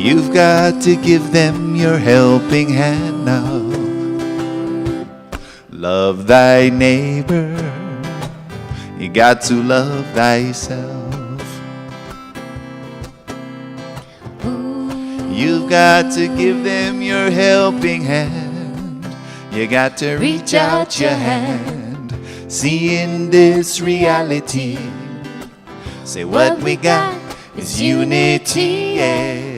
You've got to give them your helping hand now. Love thy neighbor, you got to love thyself. You've got to give them your helping hand. You got to reach out your hand. See in this reality, say what we got is unity, yeah.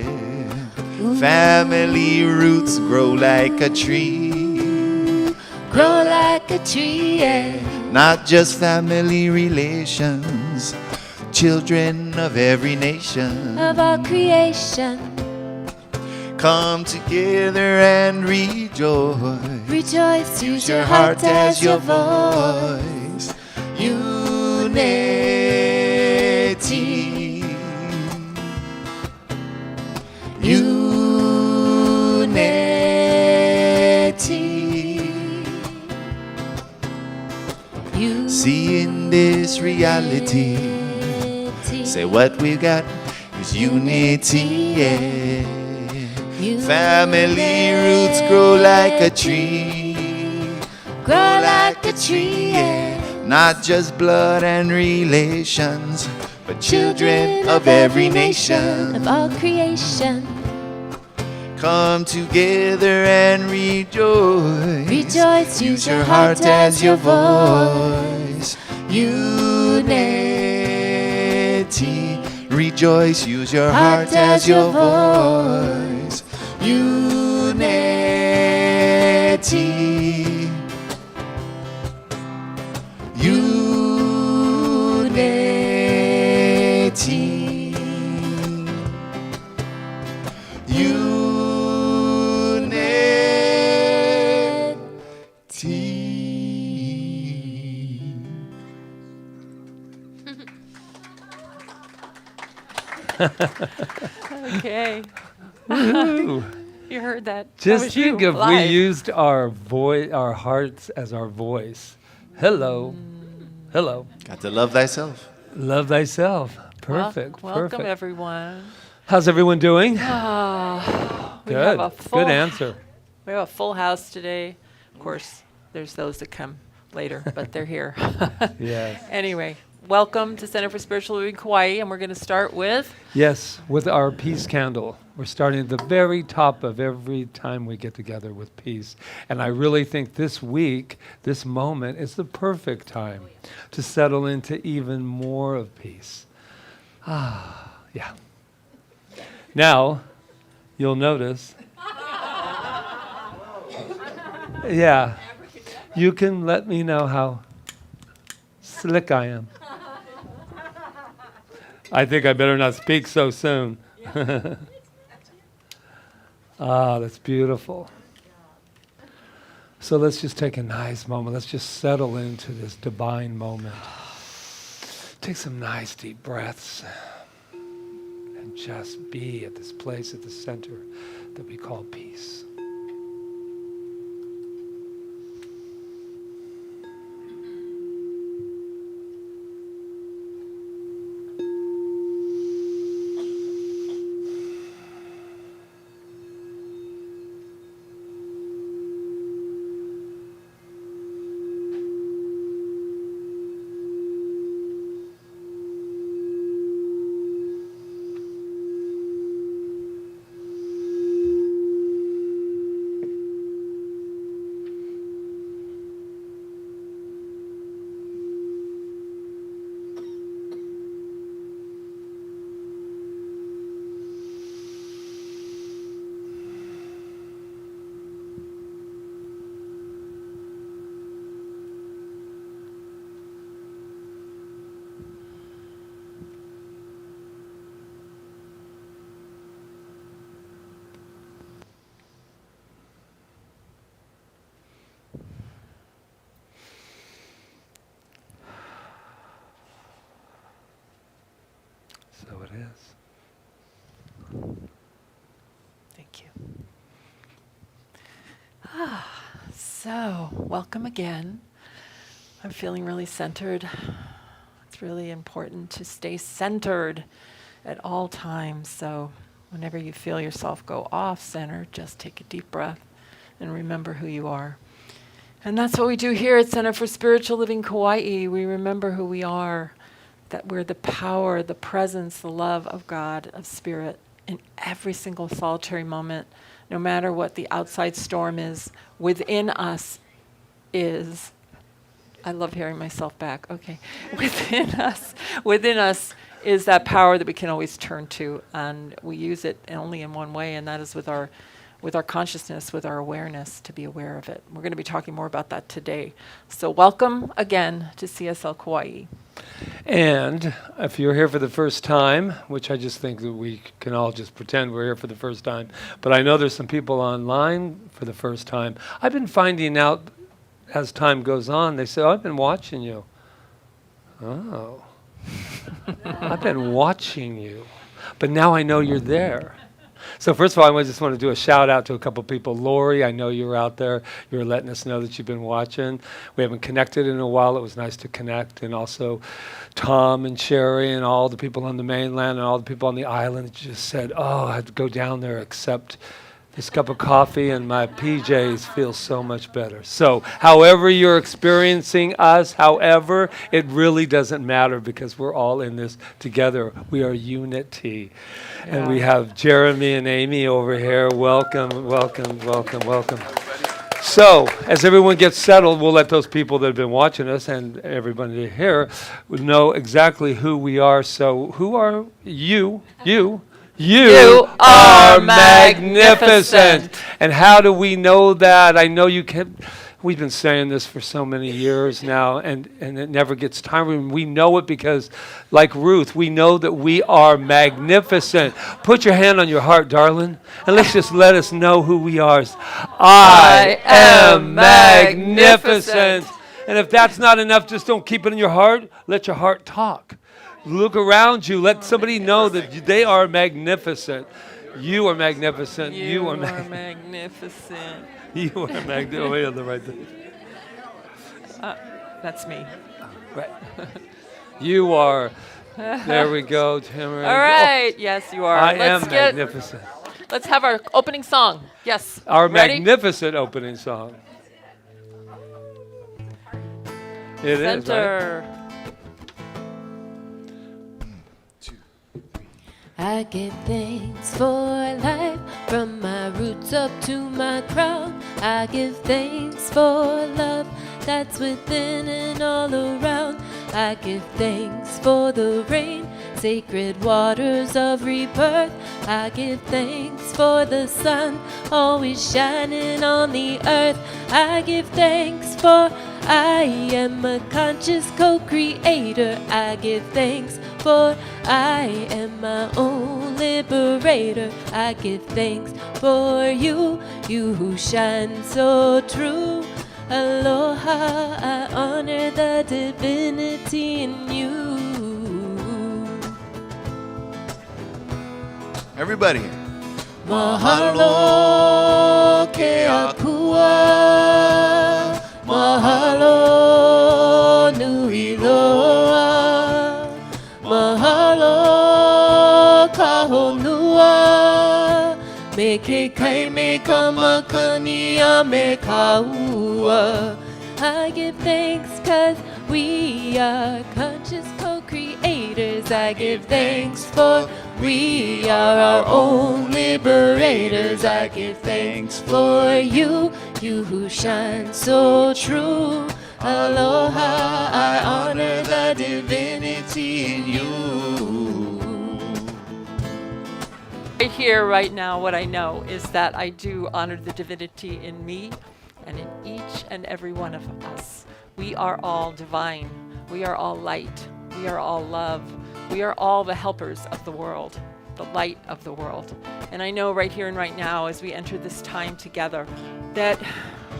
Family roots grow like a tree. Grow like a tree, yeah. Not just family relations, children of every nation. Of all creation. Come together and rejoice. Rejoice, use your heart as your voice. Unity. Unity. See in this reality, say what we got is unity, yeah. Family roots grow like a tree. Grow like a tree, yeah. Not just blood and relations, but children of every nation. Of all creation. Come together and rejoice. Rejoice, use your heart as your voice. Unity. Rejoice, use your heart as your voice. Unity. Unity. Okay. You heard that. Just that think if we used our voice, our hearts as our voice. Hello. Hello. Got to love thyself. Love thyself. Perfect. Welcome, perfect. everyone. How's everyone doing? We Good. have a full, Good answer. We have a full house today. Of course, there's those that come later, but they're here. Yes. Anyway, welcome to Center for Spiritual Living Kauai, and we're going to start with Yes, with our peace candle. We're starting at the very top of every time we get together with peace. And I really think this week, this moment, is the perfect time to settle into even more of peace. Yeah. Now, you'll notice. Yeah. You can let me know how slick I am. I think I better not speak so soon. That's beautiful. So let's just take a nice moment. Let's just settle into this divine moment. Take some nice deep breaths and just be at this place at the center that we call peace. So it is. Thank you. So, welcome again. I'm feeling really centered. It's really important to stay centered at all times. So, Whenever you feel yourself go off center, just take a deep breath and remember who you are. And that's what we do here at Center for Spiritual Living Kauai. We remember who we are, that we're the power, the presence, the love of God, of Spirit in every single solitary moment, no matter what the outside storm is. Within us is, I love hearing myself back, okay. Within us is that power that we can always turn to, and we use it only in one way, and that is with our consciousness, with our awareness, to be aware of it. We're going to be talking more about that today. So welcome again to CSL Kauai. And if you're here for the first time, which I just think that we can all just pretend we're here for the first time, but I know there's some people online for the first time. I've been finding out as time goes on, they say, oh, I've been watching you. Oh. I've been watching you. But now I know you're there. So first of all, I just want to do a shout out to a couple people. Lori, I know you're out there. You're letting us know that you've been watching. We haven't connected in a while. It was nice to connect. And also Tom and Sherry and all the people on the mainland and all the people on the island that just said, oh, I have to go down there except this cup of coffee and my PJs feel so much better. So however you're experiencing us, however, it really doesn't matter because we're all in this together. We are unity. Yeah. And we have Jeremy and Amy over here. Welcome, welcome, welcome, welcome. So as everyone gets settled, we'll let those people that have been watching us and everybody here know exactly who we are. So who are you? You are magnificent. And how do we know that? I know we've been saying this for so many years now, and it never gets tiring. We know it because, like Ruth, we know that we are magnificent. Put your hand on your heart, darling, and let's just let us know who we are. I am magnificent. And if that's not enough, just don't keep it in your heart. Let your heart talk. Look around you. Let somebody know that they are magnificent. You are magnificent. You are magnificent. You are magnificent. Oh, wait on the right thing. That's me. Right. You are. There we go, Tim. All right. Oh. Yes, you are. I am magnificent. Let's have our opening song. Yes. Our Ready? Magnificent opening song. It is, right? I give thanks for life, from my roots up to my crown. I give thanks for love that's within and all around. I give thanks for the rain, sacred waters of rebirth. I give thanks for the sun, always shining on the earth. I give thanks for I am a conscious co-creator. I give thanks for I am my own liberator. I give thanks for you, you who shine so true. Aloha, I honor the divinity in you. Everybody. Mahalo ke akua, mahalo nui loa, mahalo ka honua, me ke kai me ka makania me ka ua. I give thanks 'cause we are conscious co-creators. I give thanks for we are our own liberators. I give thanks for you, you who shine so true. Aloha, I honor the divinity in you. Right here, right now, what I know is that I do honor the divinity in me and in each and every one of us. We are all divine. We are all light. We are all love. We are all the helpers of the world, the light of the world. And I know right here and right now, as we enter this time together, that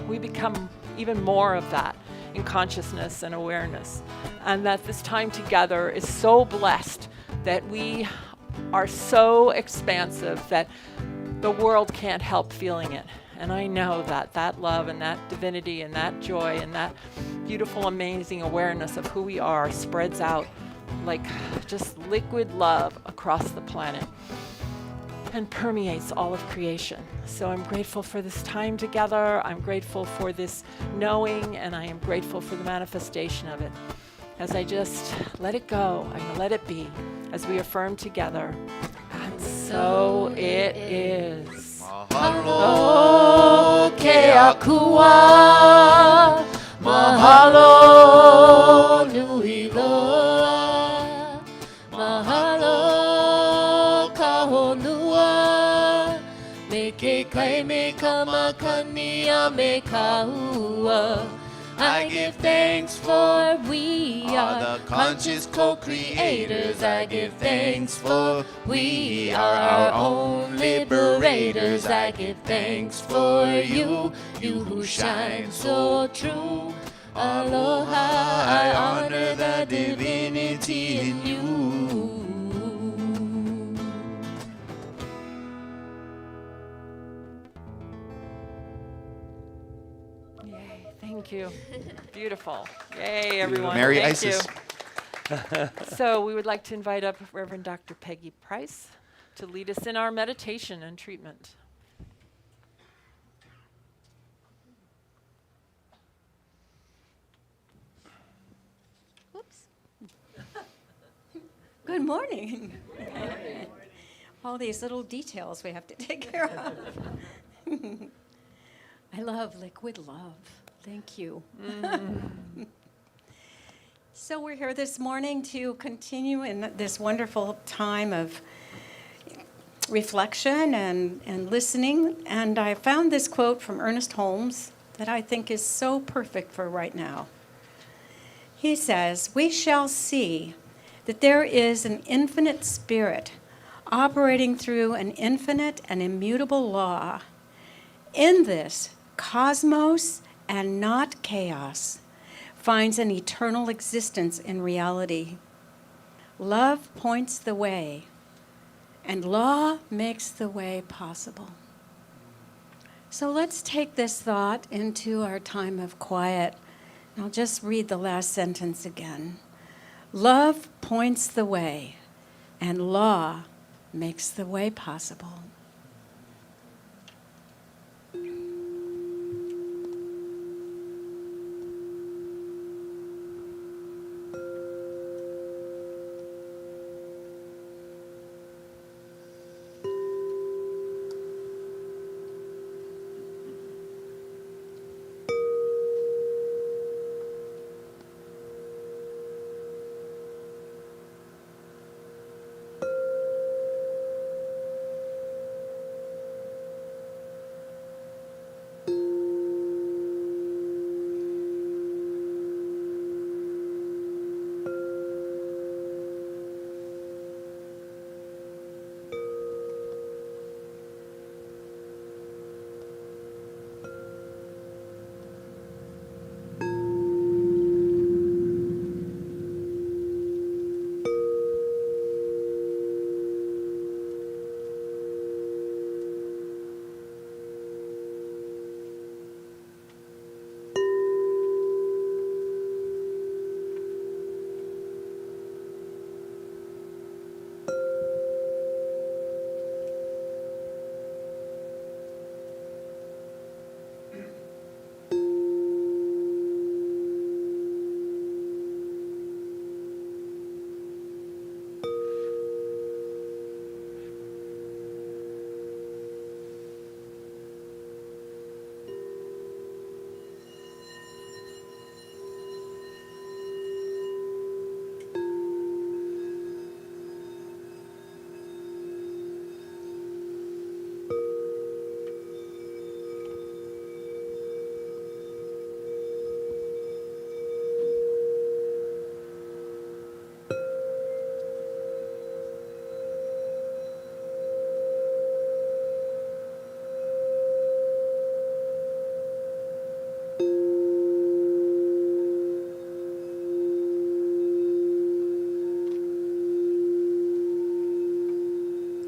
we become even more of that in consciousness and awareness. And that this time together is so blessed that we are so expansive that the world can't help feeling it. And I know that that love and that divinity and that joy and that beautiful, amazing awareness of who we are spreads out like just liquid love across the planet. and permeates all of creation. So I'm grateful for this time together. I'm grateful for this knowing, and I am grateful for the manifestation of it. As I just let it go, I let it be, as we affirm together, and so it is. Mahalo ke akua, mahalo nui loa, mahalo ka honua, me ke kai me ka makani a me ka ua. I give thanks for we are the conscious co-creators. I give thanks for we are our own liberators. I give thanks for you, you who shine so true. Aloha, I honor the divinity in you. Yay, thank you. Beautiful. Yay, everyone. Merry Thank Isis. you. So we would like to invite up Reverend Dr. Peggy Price to lead us in our meditation and treatment. Oops. Good morning. All these little details we have to take care of. I love liquid love. Thank you. So we're here this morning to continue in this wonderful time of reflection and listening. And I found this quote from Ernest Holmes that I think is so perfect for right now. He says, "We shall see that there is an infinite spirit operating through an infinite and immutable law. In this, cosmos and not chaos finds an eternal existence in reality. Love points the way, and law makes the way possible." So let's take this thought into our time of quiet. I'll just read the last sentence again. Love points the way, and law makes the way possible.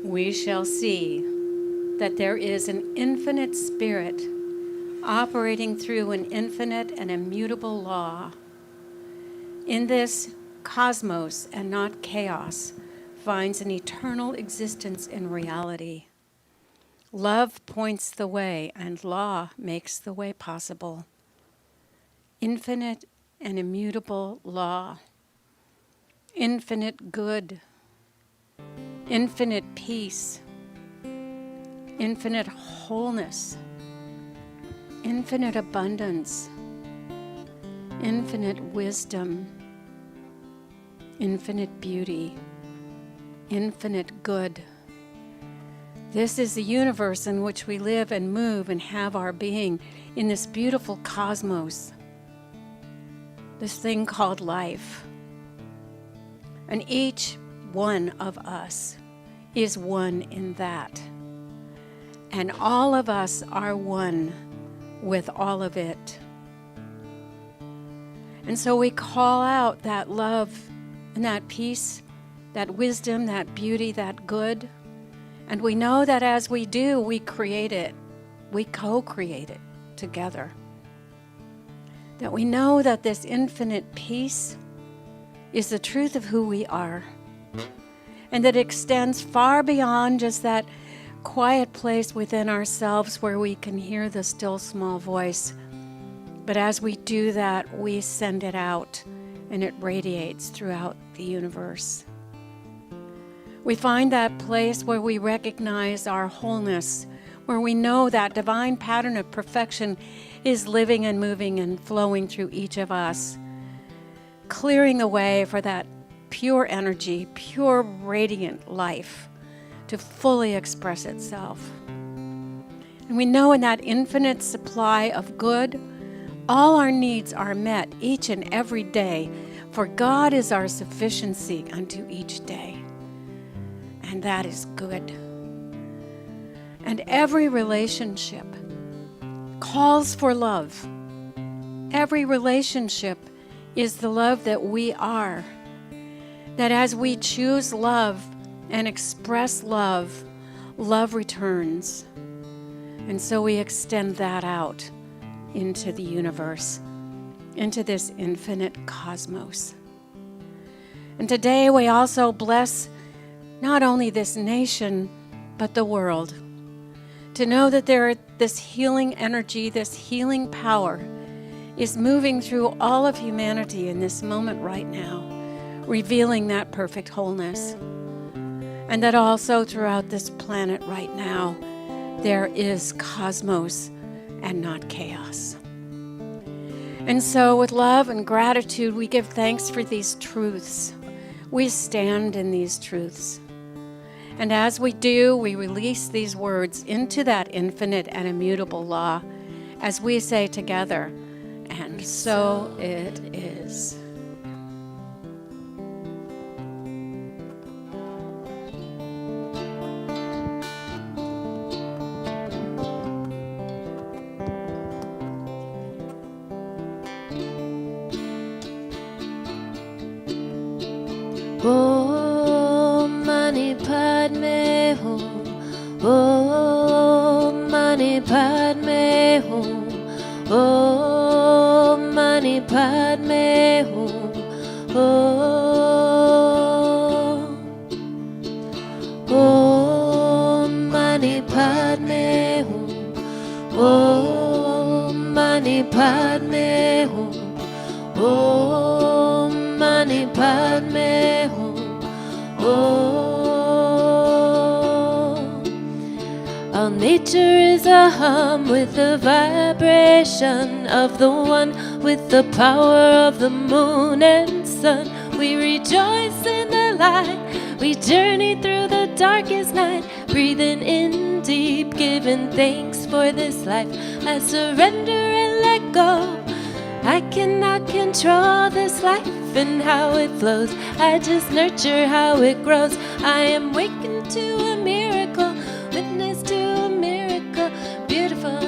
We shall see that there is an infinite spirit operating through an infinite and immutable law. In this, cosmos and not chaos finds an eternal existence in reality. Love points the way, and law makes the way possible. Infinite and immutable law. Infinite good. Infinite peace. Infinite wholeness. Infinite abundance. Infinite wisdom. Infinite beauty. Infinite good. This is the universe in which we live and move and have our being, in this beautiful cosmos, this thing called life. And each one of us is one in that. And all of us are one with all of it. And so we call out that love and that peace, that wisdom, that beauty, that good. And we know that as we do, we create it. We co-create it together. That we know that this infinite peace is the truth of who we are. And that it extends far beyond just that quiet place within ourselves where we can hear the still small voice. But as we do that, we send it out and it radiates throughout the universe. We find that place where we recognize our wholeness, where we know that divine pattern of perfection is living and moving and flowing through each of us, clearing the way for that pure energy, pure radiant life to fully express itself. And we know in that infinite supply of good, all our needs are met each and every day, for God is our sufficiency unto each day. And that is good. And every relationship calls for love. Every relationship is the love that we are. That as we choose love and express love, love returns. And so we extend that out into the universe, into this infinite cosmos. And today we also bless not only this nation, but the world. To know that this healing energy, this healing power is moving through all of humanity in this moment right now, revealing that perfect wholeness. And that also throughout this planet right now, there is cosmos and not chaos. And so with love and gratitude, we give thanks for these truths. We stand in these truths. And as we do, we release these words into that infinite and immutable law as we say together, and so it is. Om Mani Padme Hum. Om Mani Padme Hum. Om Mani Padme Hum. Om Mani Padme Hum. Om Mani Padme Hum. Om Mani Padme Hum. All nature is a hum with the vibration of the one, with the power of the moon and sun. We rejoice in the light, we journey through the darkest night, breathing in deep, giving thanks for this life. I surrender and let go. I cannot control this life and how it flows. I just nurture how it grows. I am waking to a miracle, witness to a miracle, beautiful.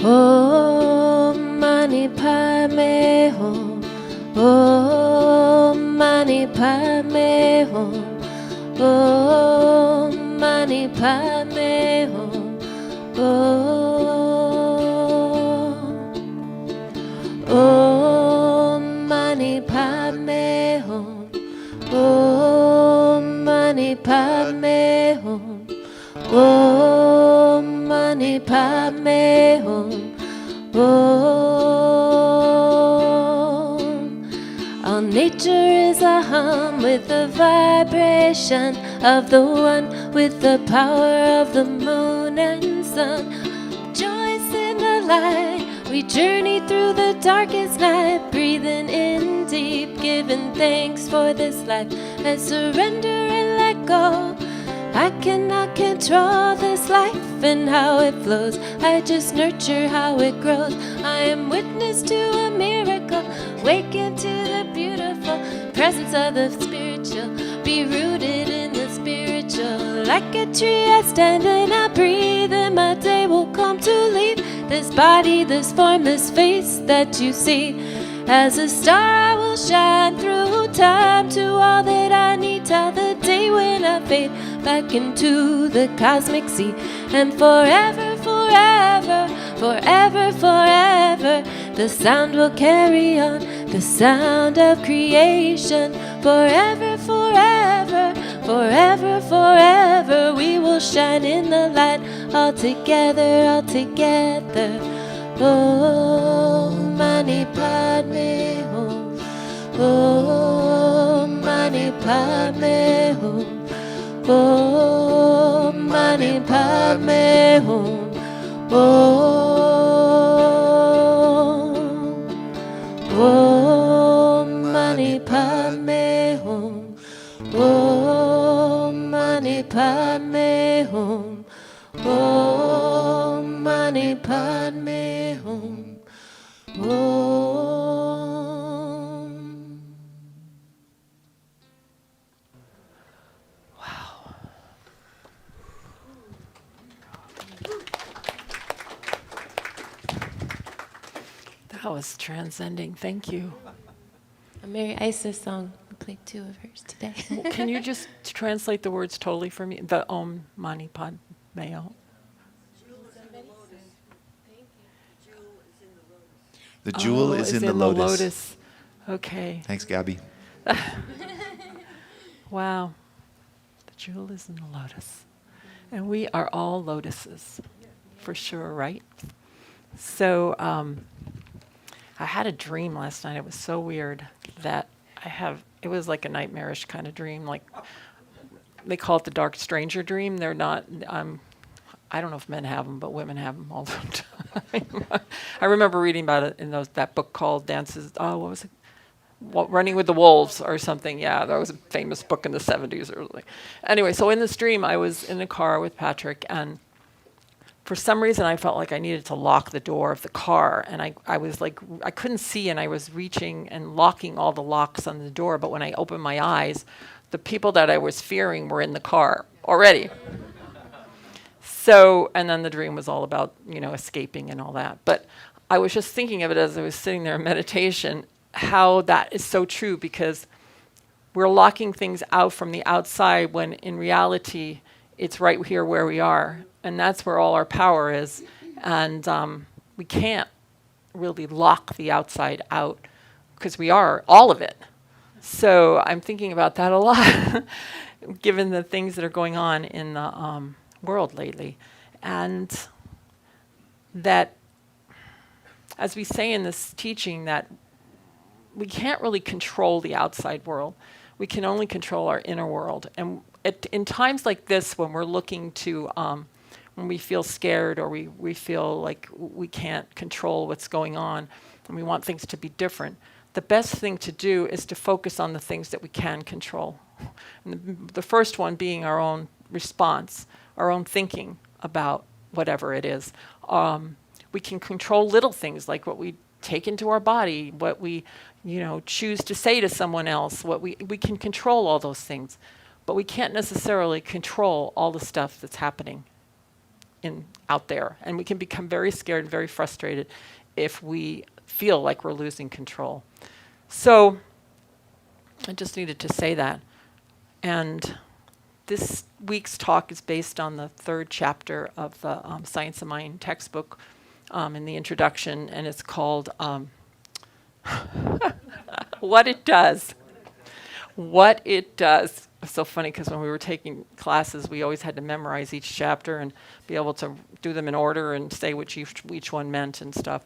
Om Mani Padme Hum. Om Mani Padme Hum. Om Mani Padme Hum. Om Om Mani Padme Hum. Om Mani Padme Hum. Om Mani Padme Hum. Om. All nature is a hum with the vibration of the one, with the power of the moon and sun. Joyce in the light, we journey through the darkest night, breathing in deep, giving thanks for this life. I surrender and let go. I cannot control this life and how it flows. I just nurture how it grows. I am witness to a miracle. Wake into the beautiful presence of the spiritual. Be rooted in the spiritual. Like a tree I stand and I breathe, and my day will come to leave this body, this form, this face that you see. As a star I will shine through time to all that I need, till the day when I fade back into the cosmic sea. And forever, forever, forever, forever, the sound will carry on, the sound of creation. Forever, forever, forever, forever, we will shine in the light, all together, all together. Om Mani Padme Hum. Om Mani Padme Hum. Om Mani Padme Hum. Om Mani Padme Hum. Om Mani Padme Hum. Om Mani Padme Hum. Om. Wow. That was transcending. Thank you. A Mary Isis song. We played 2 of hers today. Can you just translate the words totally for me? The Om Mani Padme Hum. The jewel is in the lotus. Okay. Thanks, Gabby. Wow. The jewel is in the lotus. And we are all lotuses, for sure, right? So I had a dream last night. It was so weird that it was like a nightmarish kind of dream. Like, they call it the dark stranger dream. They're not, I don't know if men have them, but women have them all the time. I remember reading about it in that book called Dances, what was it? Running with the Wolves or something. Yeah, that was a famous book in the 70s. Anyway, so in this dream, I was in the car with Patrick, and for some reason, I felt like I needed to lock the door of the car. And I was like, I couldn't see, and I was reaching and locking all the locks on the door. But when I opened my eyes, the people that I was fearing were in the car already. So, and then the dream was all about, escaping and all that. But I was just thinking of it as I was sitting there in meditation, how that is so true, because we're locking things out from the outside when in reality, it's right here where we are. And that's where all our power is. And we can't really lock the outside out because we are all of it. So I'm thinking about that a lot, given the things that are going on in the world lately. And that, as we say in this teaching, that we can't really control the outside world. We can only control our inner world. And in times like this, when we're looking to, when we feel scared or we feel like we can't control what's going on and we want things to be different, the best thing to do is to focus on the things that we can control. And the first one being our own response, our own thinking about whatever it is. We can control little things like what we take into our body, what we choose to say to someone else, we can control all those things. But we can't necessarily control all the stuff that's happening out there. And we can become very scared and very frustrated if we feel like we're losing control. So I just needed to say that. And this week's talk is based on the 3rd chapter of the Science of Mind textbook in the introduction, and it's called What it does. What it does. It's so funny because when we were taking classes, we always had to memorize each chapter and be able to do them in order and say what each one meant and stuff.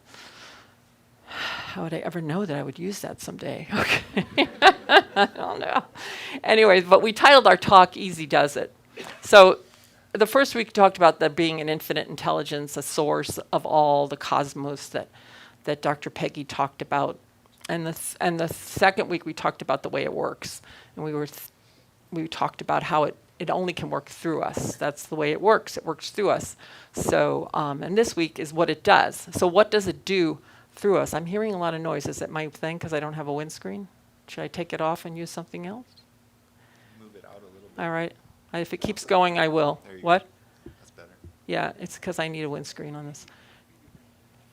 How would I ever know that I would use that someday? Okay. I don't know. Anyways, but we titled our talk, Easy Does It. So the first week talked about there being an infinite intelligence, a source of all the cosmos that Dr. Peggy talked about. And the second week we talked about the way it works. And we talked about how it only can work through us. That's the way it works. It works through us. So, and this week is what it does. So what does it do through us? I'm hearing a lot of noise. Is it my thing because I don't have a windscreen? Should I take it off and use something else? Move it out a little bit. All right. If it keeps going, I will. There you What? go. That's better. Yeah, it's because I need a windscreen on this.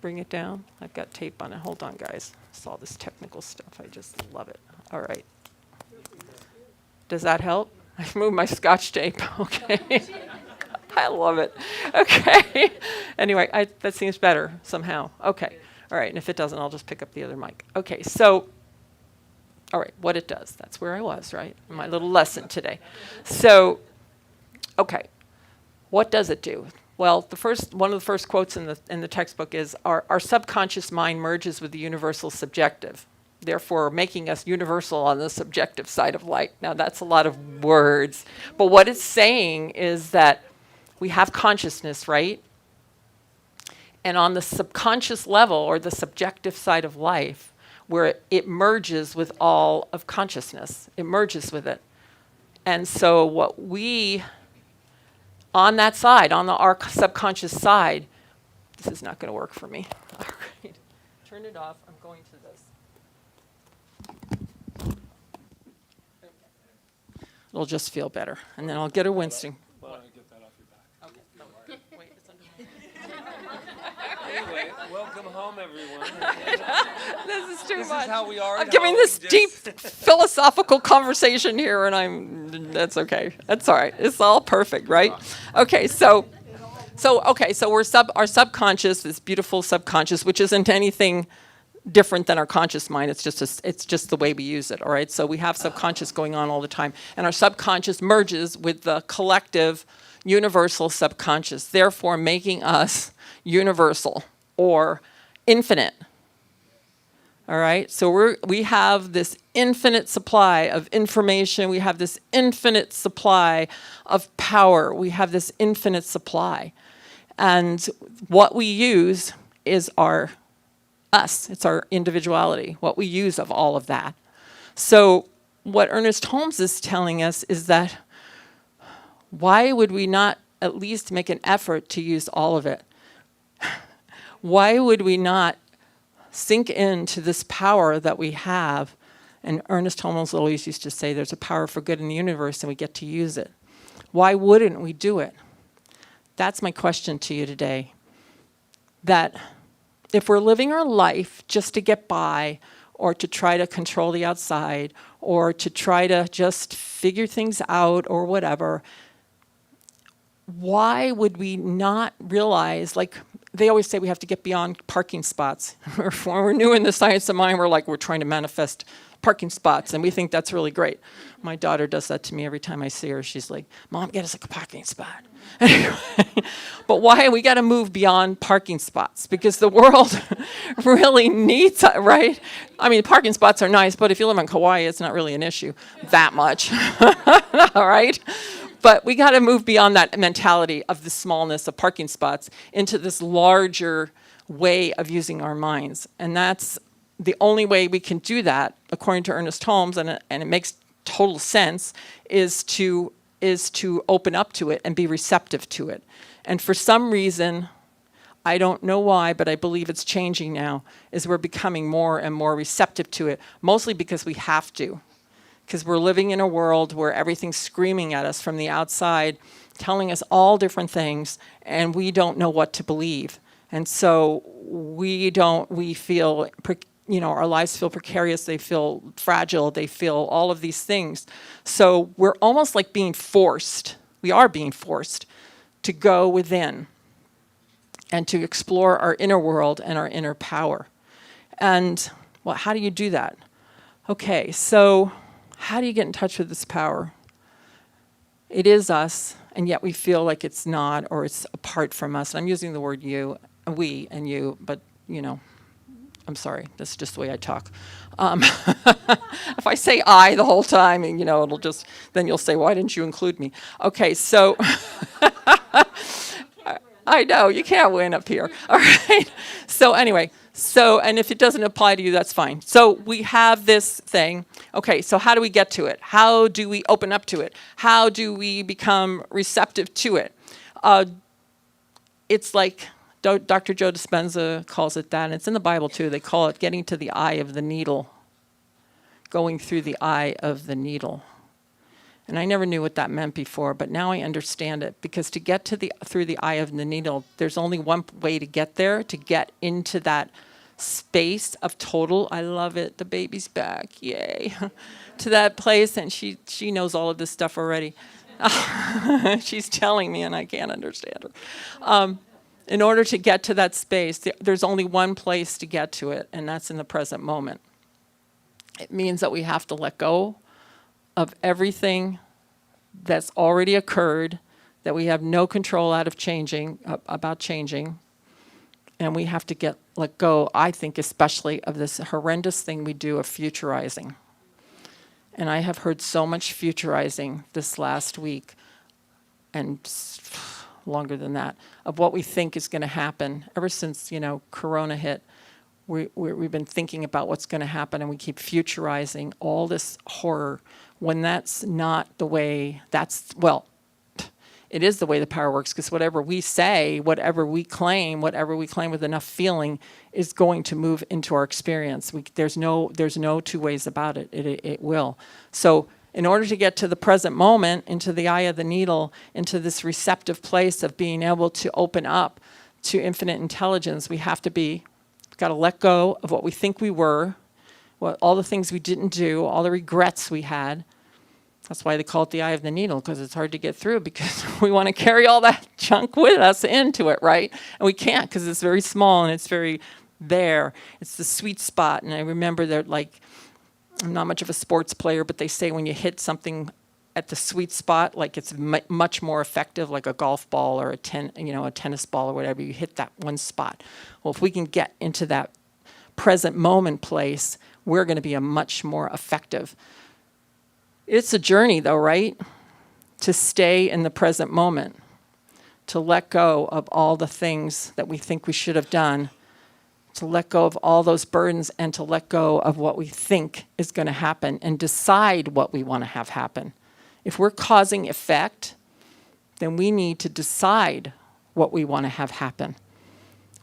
Bring it down. I've got tape on it. Hold on, guys. It's all this technical stuff. I just love it. All right. Does that help? I've moved my Scotch tape. Okay. I love it. Okay. Anyway, that seems better somehow. Okay. All right. And if it doesn't, I'll just pick up the other mic. Okay. So, all right. What it does. That's where I was, right? My little lesson today. So, okay. What does it do? Well, one of the first quotes in the textbook is, our subconscious mind merges with the universal subjective, therefore making us universal on the subjective side of light. Now, that's a lot of words. But what it's saying is that we have consciousness, right? And on the subconscious level, or the subjective side of life, where it merges with all of consciousness. It merges with it. And so what we... on that side, on our subconscious side, this is not going to work for me. All right. Turn it off. I'm going to this. It'll just feel better. And then I'll get a Winston. Why don't I get that off your back? Okay. No, wait, it's under Anyway, welcome home, everyone. This is too This much. is how we are. I'm giving this deep philosophical conversation here, and that's okay. That's all right. It's all perfect, right? Okay, so we're our subconscious, this beautiful subconscious, which isn't anything different than our conscious mind. It's just the way we use it. All right. So we have subconscious going on all the time, and our subconscious merges with the collective, universal subconscious, therefore making us universal or infinite. All right, so we have this infinite supply of information. We have this infinite supply of power. We have this infinite supply. And what we use is us. It's our individuality, what we use of all of that. So what Ernest Holmes is telling us is that why would we not at least make an effort to use all of it? Why would we not sink into this power that we have? And Ernest Holmes always used to say there's a power for good in the universe and we get to use it. Why wouldn't we do it? That's my question to you today. That if we're living our life just to get by, or to try to control the outside, or to try to just figure things out or whatever, why would we not realize, like they always say we have to get beyond parking spots. When we're new in the science of mind, we're trying to manifest parking spots, and we think that's really great. My daughter does that to me every time I see her. She's like, Mom, get us a parking spot. But why? We got to move beyond parking spots, because the world really needs it, right? I mean, parking spots are nice, but if you live on Kauai, it's not really an issue that much. All right? But we got to move beyond that mentality of the smallness of parking spots into this larger way of using our minds. And that's the only way we can do that, according to Ernest Holmes, and it makes total sense, is to open up to it and be receptive to it. And for some reason, I don't know why, but I believe it's changing now, is we're becoming more and more receptive to it, mostly because we have to. Because we're living in a world where everything's screaming at us from the outside, telling us all different things, and we don't know what to believe. And so we feel, our lives feel precarious, they feel fragile, they feel all of these things. So we're almost like being forced, we are being forced to go within and to explore our inner world and our inner power. And Well, how do you do that? Okay, so how do you get in touch with this power? It is us, and yet we feel like it's not, or it's apart from us. And I'm using the word you, we, and you, but, you know, I'm sorry. That's just the way I talk. If I say I the whole time, and, you know, it'll just, then you'll say, why didn't you include me? Okay, so I know, you can't win up here. All right. So anyway, and if it doesn't apply to you, that's fine. So we have this thing. Okay, so how do we get to it? How do we open up to it? How do we become receptive to it? It's like Dr. Joe Dispenza calls it that, and it's in the Bible too. They call it getting to the eye of the needle, going through the eye of the needle. And I never knew what that meant before, but now I understand it, because to get to through the eye of the needle, there's only one way to get there, to get into that space of total, I love it, the baby's back, yay, to that place, and she knows all of this stuff already. She's telling me, and I can't understand her. In order to get to that space, there's only one place to get to it, and that's in the present moment. It means that we have to let go of everything that's already occurred, that we have no control about changing, and we have to let go, I think, especially of this horrendous thing we do of futurizing. And I have heard so much futurizing this last week, and longer than that, of what we think is going to happen. Ever since, you know, Corona hit, we've been thinking about what's going to happen, and we keep futurizing all this horror, when that's not the way, it is the way the power works, because whatever we say, whatever we claim with enough feeling is going to move into our experience. There's no two ways about it. It will. So in order to get to the present moment, into the eye of the needle, into this receptive place of being able to open up to infinite intelligence, we've got to let go of what we think we were, all the things we didn't do, all the regrets we had. That's why they call it the eye of the needle, because it's hard to get through, because we want to carry all that junk with us into it, right? And we can't, because it's very small and it's very there. It's the sweet spot. And I remember that, like, I'm not much of a sports player, but they say when you hit something at the sweet spot, like it's much more effective, like a golf ball or a tennis ball or whatever. You hit that one spot. Well, if we can get into that present moment place, we're going to be a much more effective. It's a journey, though, right? To stay in the present moment, to let go of all the things that we think we should have done, to let go of all those burdens, and to let go of what we think is going to happen and decide what we want to have happen. If we're causing effect, then we need to decide what we want to have happen.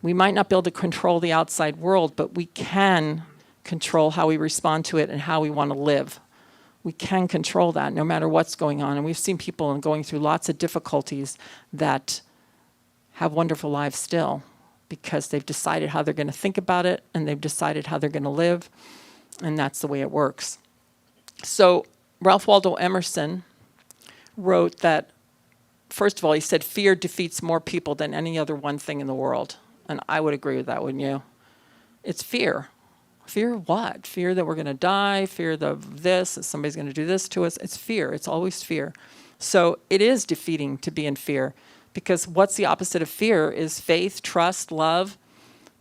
We might not be able to control the outside world, but we can control how we respond to it and how we want to live. We can control that no matter what's going on. And we've seen people going through lots of difficulties that have wonderful lives still, because they've decided how they're going to think about it, and they've decided how they're going to live, and that's the way it works. So Ralph Waldo Emerson wrote that, first of all, he said, fear defeats more people than any other one thing in the world. And I would agree with that, wouldn't you? It's fear. Fear of what? Fear that we're going to die, fear of this, that somebody's going to do this to us. It's fear. It's always fear. So it is defeating to be in fear, because what's the opposite of fear is faith, trust, love.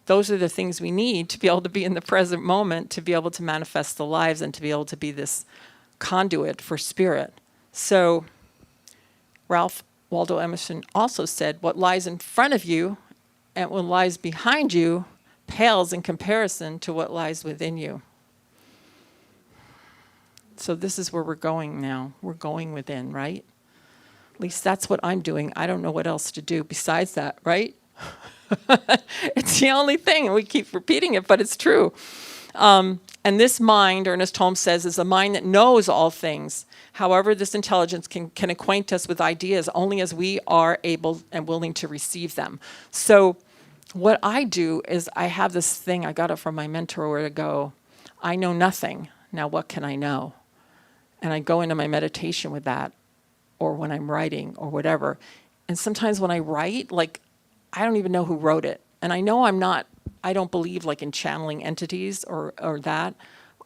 Those are the things we need to be able to be in the present moment, to be able to manifest the lives, and to be able to be this conduit for spirit. So Ralph Waldo Emerson also said, what lies in front of you and what lies behind you pales in comparison to what lies within you. So this is where we're going now. We're going within, right? At least that's what I'm doing. I don't know what else to do besides that, right? It's the only thing, and we keep repeating it, but it's true. And this mind, Ernest Holmes says, is a mind that knows all things. However, this intelligence can acquaint us with ideas only as we are able and willing to receive them. So what I do is I have this thing, I got it from my mentor, where to go, I know nothing. Now what can I know? And I go into my meditation with that, or when I'm writing or whatever. And sometimes when I write, like, I don't even know who wrote it. And I know I'm not I don't believe like in channeling entities or that.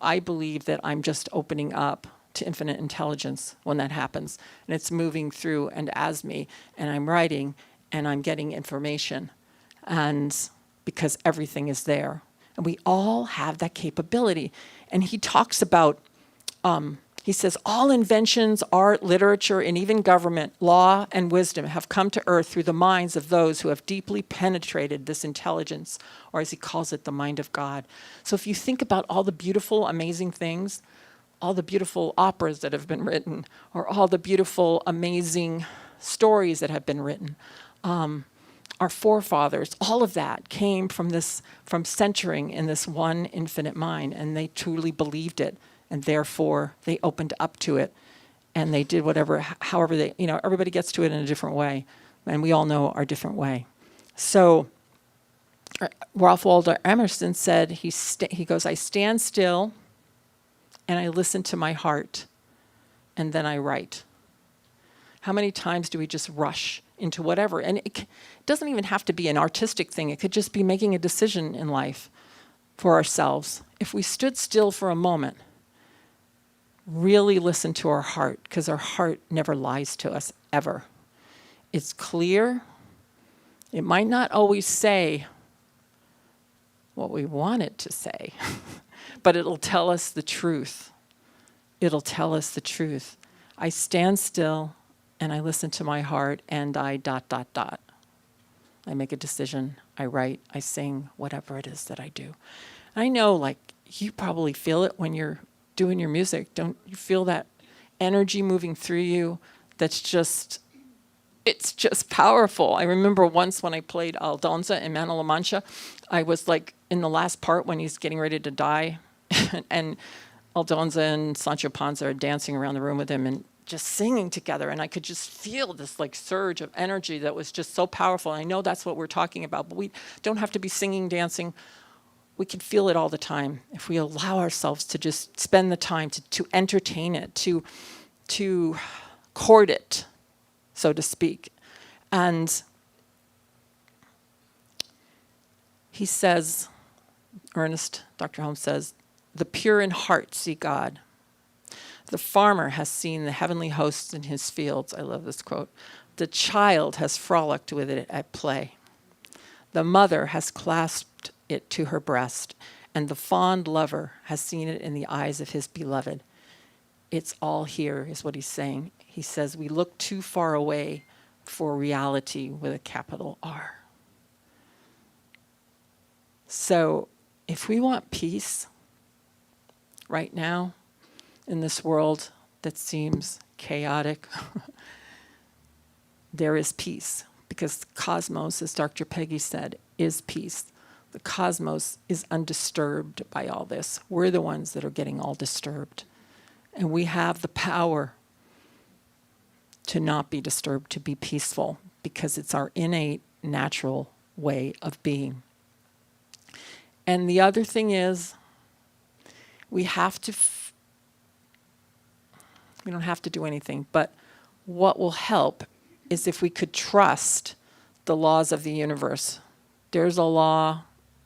I believe that I'm just opening up to infinite intelligence when that happens. And it's moving through and as me, and I'm writing and I'm getting information. And because everything is there. And we all have that capability. And he talks about, he says, all inventions, art, literature, and even government, law, and wisdom have come to earth through the minds of those who have deeply penetrated this intelligence, or as he calls it, the mind of God. So if you think about all the beautiful, amazing things, all the beautiful operas that have been written, or all the beautiful, amazing stories that have been written, our forefathers, all of that came from centering in this one infinite mind, and they truly believed it, and therefore they opened up to it, and they did however they, everybody gets to it in a different way, and we all know our different way. So Ralph Waldo Emerson said, he goes, I stand still, and I listen to my heart, and then I write. How many times do we just rush into whatever? And it doesn't even have to be an artistic thing. It could just be making a decision in life for ourselves. If we stood still for a moment, really listen to our heart, because our heart never lies to us, ever. It's clear. It might not always say what we want it to say, but it'll tell us the truth. It'll tell us the truth. I stand still, and I listen to my heart, and I ... I make a decision, I write, I sing, whatever it is that I do. I know, like, you probably feel it when you're doing your music. Don't you feel that energy moving through you that's just, it's just powerful. I remember once when I played Aldonza in Mano La Mancha, I was like in the last part when he's getting ready to die, and Aldonza and Sancho Panza are dancing around the room with him and just singing together, and I could just feel this like surge of energy that was just so powerful. And I know that's what we're talking about, but we don't have to be singing, dancing. We can feel it all the time if we allow ourselves to just spend the time to entertain it, to court it, so to speak. And he says, Dr. Holmes says, the pure in heart see God. The farmer has seen the heavenly hosts in his fields. I love this quote. The child has frolicked with it at play. The mother has clasped it to her breast, and the fond lover has seen it in the eyes of his beloved. It's all here, is what he's saying. He says we look too far away for reality with a capital R. So if we want peace right now, in this world that seems chaotic, there is peace, because the cosmos, as Dr. Peggy said, is peace. The cosmos is undisturbed by all this. We're the ones that are getting all disturbed. And we have the power to not be disturbed, to be peaceful, because it's our innate, natural way of being. And the other thing is, we have to we don't have to do anything, but what will help is if we could trust the laws of the universe. There's a law,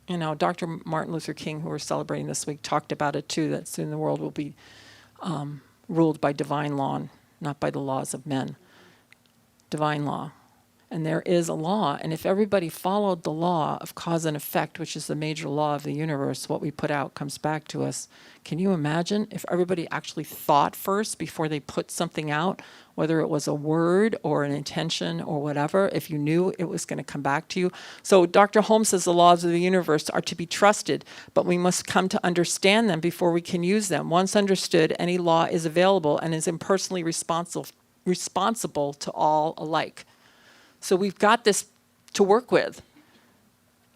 Dr. Martin Luther King, who we're celebrating this week, talked about it too, that soon the world will be ruled by divine law, not by the laws of men. Divine law. And there is a law, and if everybody followed the law of cause and effect, which is the major law of the universe, what we put out comes back to us. Can you imagine if everybody actually thought first before they put something out, whether it was a word or an intention or whatever, if you knew it was going to come back to you? So Dr. Holmes says the laws of the universe are to be trusted, but we must come to understand them before we can use them. Once understood, any law is available and is impersonally responsible to all alike. So we've got this to work with,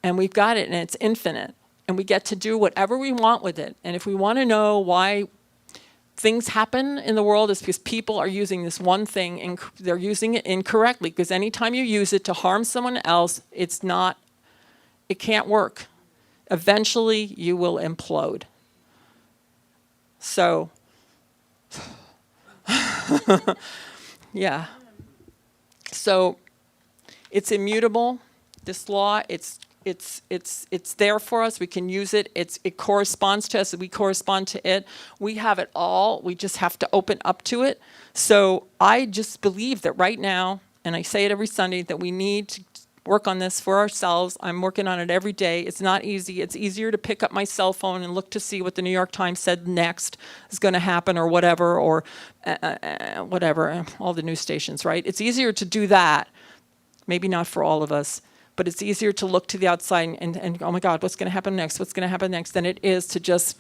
and we've got it, and it's infinite, and we get to do whatever we want with it. And if we want to know why things happen in the world, it's because people are using this one thing, and they're using it incorrectly, because anytime you use it to harm someone else, it can't work. Eventually, you will implode. So, yeah. So, it's immutable, this law. It's It's there for us. We can use it. It corresponds to us. We correspond to it. We have it all. We just have to open up to it. So I just believe that right now, and I say it every Sunday, that we need to work on this for ourselves. I'm working on it every day. It's not easy. It's easier to pick up my cell phone and look to see what the New York Times said next is going to happen or whatever, or whatever, all the news stations, right? It's easier to do that. Maybe not for all of us, but it's easier to look to the outside and oh my God, what's going to happen next? What's going to happen next? Than it is to just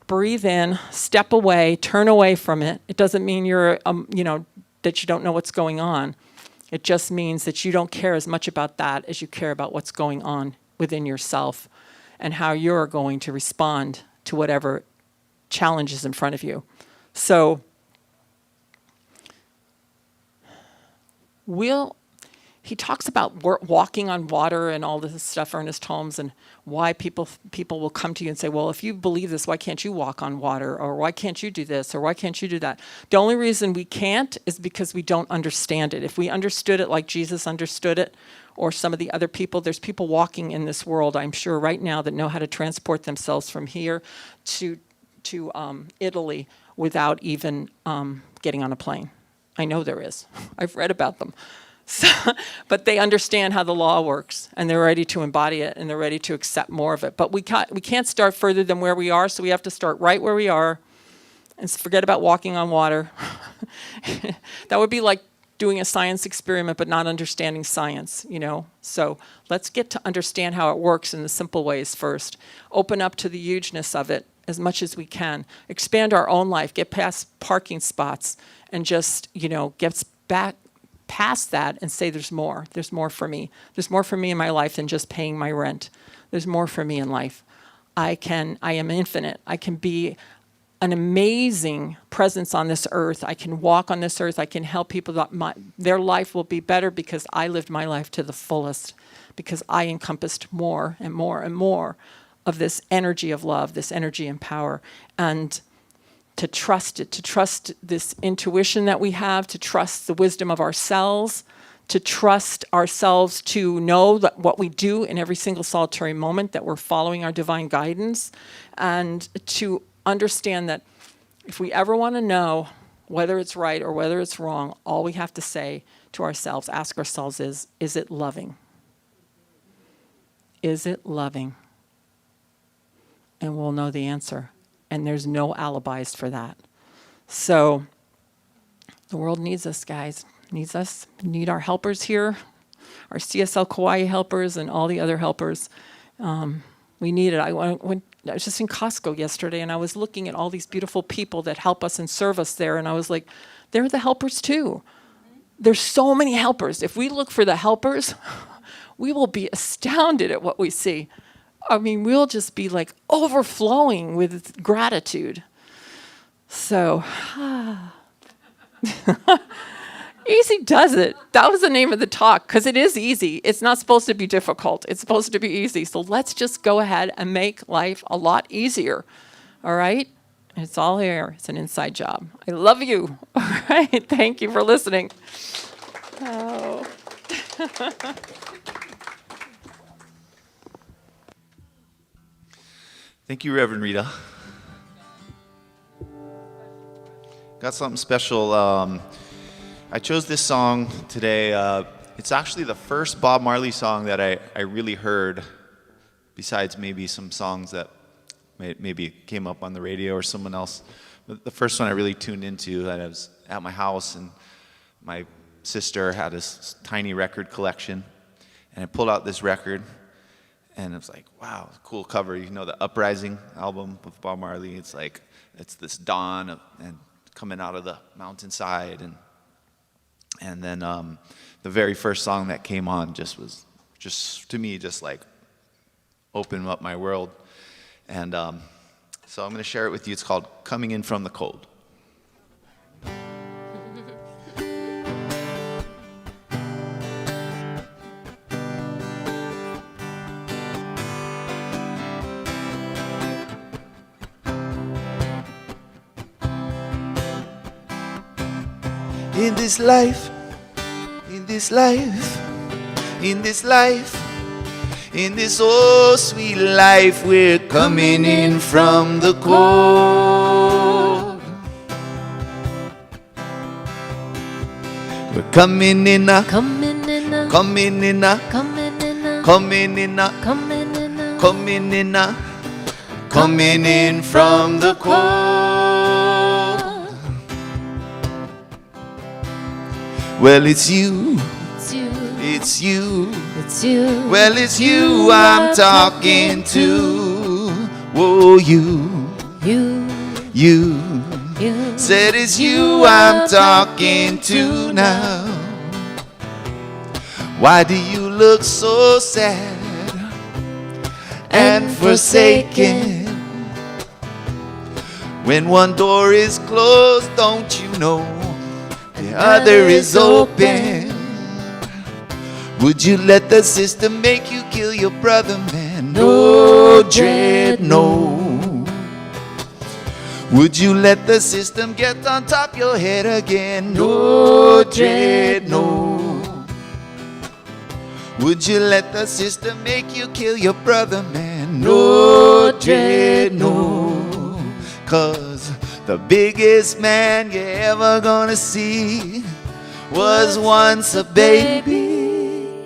breathe in, step away, turn away from it. It doesn't mean you're, that you don't know what's going on. It just means that you don't care as much about that as you care about what's going on within yourself and how you're going to respond to whatever challenge is in front of you. So he talks about walking on water and all this stuff, Ernest Holmes, and why people will come to you and say, well, if you believe this, why can't you walk on water? Or why can't you do this? Or why can't you do that? The only reason we can't is because we don't understand it. If we understood it like Jesus understood it, or some of the other people, there's people walking in this world, I'm sure right now, that know how to transport themselves from here to Italy without even getting on a plane. I know there is. I've read about them. So, but they understand how the law works, and they're ready to embody it, and they're ready to accept more of it. But we can't start further than where we are, so we have to start right where we are and forget about walking on water. That would be like doing a science experiment but not understanding science, So let's get to understand how it works in the simple ways first. Open up to the hugeness of it as much as we can. Expand our own life, get past parking spots, and just, get back past that and say there's more. There's more for me. There's more for me in my life than just paying my rent. There's more for me in life. I am infinite. I can be an amazing presence on this earth. I can walk on this earth. I can help people that their life will be better because I lived my life to the fullest, because I encompassed more and more and more of this energy of love, this energy and power. And to trust it, to trust this intuition that we have, to trust the wisdom of ourselves, to trust ourselves to know that what we do in every single solitary moment, that we're following our divine guidance, and to understand that if we ever want to know whether it's right or whether it's wrong, all we have to say to ourselves, ask ourselves is it loving? Is it loving? And we'll know the answer. And there's no alibis for that. So the world needs us, guys. Needs us. Need our helpers here, our CSL Kauai helpers and all the other helpers. We need it. I was just in Costco yesterday, and I was looking at all these beautiful people that help us and serve us there, and I was like, they're the helpers too. There's so many helpers. If we look for the helpers, we will be astounded at what we see. I mean, we'll just be like overflowing with gratitude. So, easy does it. That was the name of the talk, because it is easy. It's not supposed to be difficult. It's supposed to be easy. So let's just go ahead and make life a lot easier. All right? It's all here. It's an inside job. I love you. All right? Thank you for listening. Oh. Thank you, Reverend Rita. Got something special. I chose this song today. It's actually the first Bob Marley song that I really heard, besides maybe some songs that maybe came up on the radio or someone else. But the first one I really tuned into, and I was at my house, and my sister had this tiny record collection, and I pulled out this record. And it was like, wow, cool cover. The Uprising album of Bob Marley. It's like, it's this dawn and coming out of the mountainside. And then the very first song that came on was to me, like opened up my world. And so I'm going to share it with you. It's called Coming In From the Cold. In this life, in this life, in this life, In this oh sweet life, we're coming in from the cold. We're coming in a, Coming in a, coming in a, coming in a, coming in a, coming in a, coming in a, coming in from the cold. Well, it's you, It's you, it's you. it's you. Well, it's you I'm talking to. Whoa, you, You, you. you. Said it's you I'm talking to now. Why do you look so sad and forsaken? When one door is closed, don't you know the other is open? Would you let the system make you kill your brother, man? No dread, no. Would you let the system get on top your head again? No dread, no. Would you let the system make you kill your brother, man? No dread, no. 'Cause the biggest man you're ever gonna see was once a baby.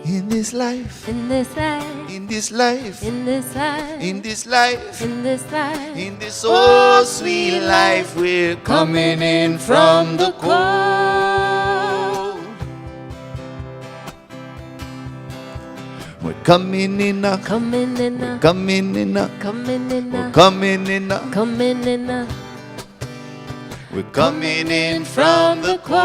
In this life, In this life, in this life, in this life, in this life, in this life. in this oh sweet life, we're coming in from the cold. We're coming in a, Coming in a, coming in a, coming in we're a, coming in a, coming in a, we're coming in from the cold.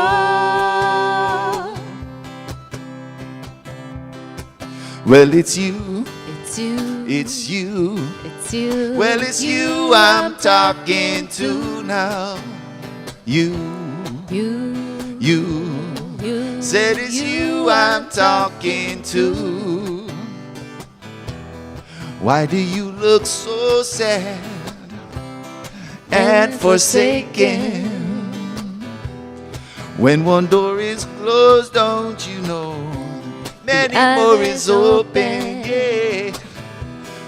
Well, it's you, it's you, it's you. it's you. Well, it's you I'm talking to now. You, You, you. you. Said it's you I'm talking to. Why do you look so sad and forsaken? When one door is closed, don't you know many more is open? Yeah.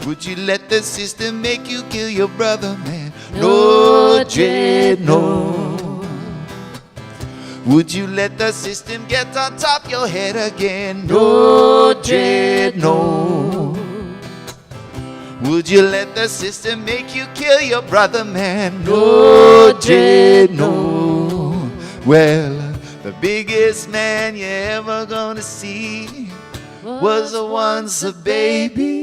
Would you let the system make you kill your brother, man? No dread, no. Would you let the system get on top your head again? No dread, no. Would you let the system make you kill your brother, man? No dread, no. Well, the biggest man you're ever gonna see was once a baby.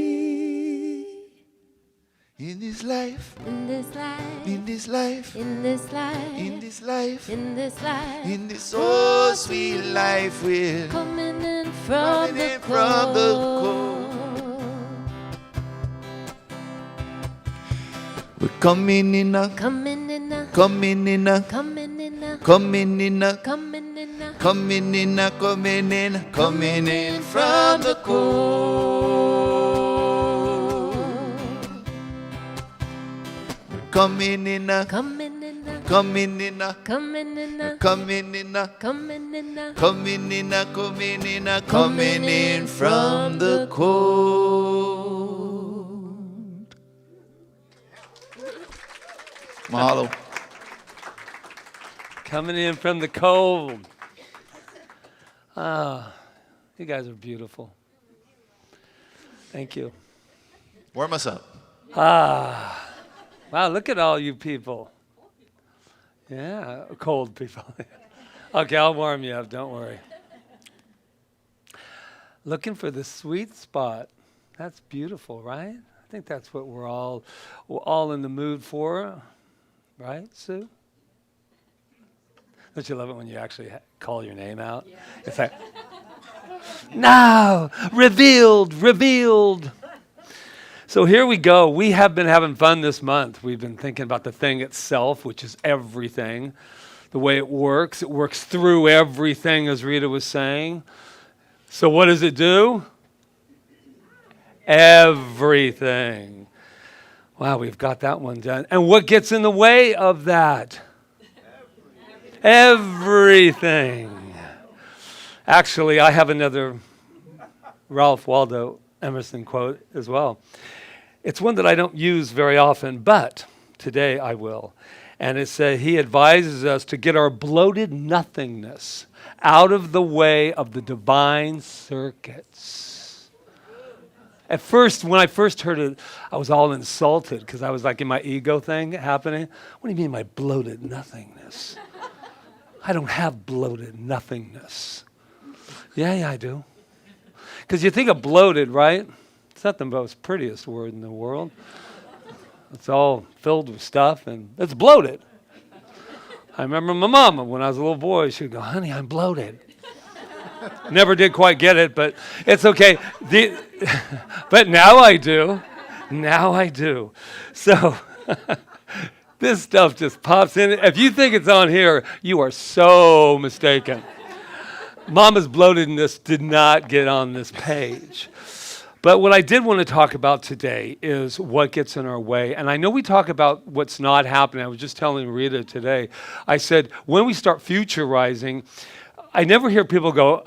In this life, In this life, in this life, in this life, in this life, in this life. in this oh sweet life, we're Coming in from coming the in from the cold. cold. We're coming in a, Coming in a, coming in a, coming in a, coming in a, coming in a, coming in a, coming in, coming in from the cold. We're coming in a, coming in a, coming in a, coming in a, coming in a, coming in a, coming in a, coming in a, coming in from the cold. Mahalo. Coming in from the cold. Ah, you guys are beautiful. Thank you. Warm us up. Ah, wow, look at all you people. Yeah, cold people. Okay, I'll warm you up, don't worry. Looking for the sweet spot. That's beautiful, right? I think that's what we're all in the mood for. Right, Sue? Don't you love it when you actually call your name out? Yeah. It's like, now, revealed, revealed. So here we go. We have been having fun this month. We've been thinking about the thing itself, which is everything. The way it works through everything, as Rita was saying. So what does it do? Everything. Wow, we've got that one done. And what gets in the way of that? Everything. Actually, I have another Ralph Waldo Emerson quote as well. It's one that I don't use very often, but today I will. And it says, he advises us to get our bloated nothingness out of the way of the divine circuits. At first, when I first heard it, I was all insulted because I was like in my ego thing happening. What do you mean my bloated nothingness? I don't have bloated nothingness. Yeah, I do. Because you think of bloated, right? It's not the most prettiest word in the world. It's all filled with stuff, and it's bloated. I remember my mama, when I was a little boy, she would go, honey, I'm bloated. Never did quite get it, but it's okay. But now I do. Now I do. So this stuff just pops in. If you think it's on here, you are so mistaken. Mama's bloatedness did not get on this page. But what I did want to talk about today is what gets in our way. And I know we talk about what's not happening. I was just telling Rita today, I said, when we start futurizing, I never hear people go,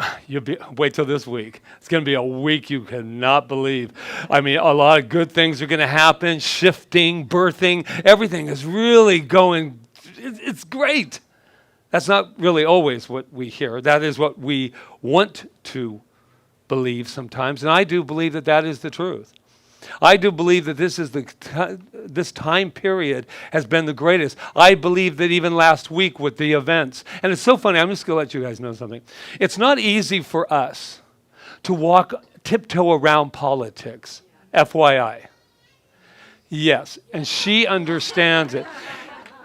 wait till this week. It's going to be a week you cannot believe. I mean, a lot of good things are going to happen, shifting, birthing. Everything is really going, it's great. That's not really always what we hear. That is what we want to believe sometimes, and I do believe that that is the truth. I do believe that this time period has been the greatest. I believe that even last week with the events, and it's so funny, I'm just going to let you guys know something. It's not easy for us to tiptoe around politics, FYI. Yes, and she understands it.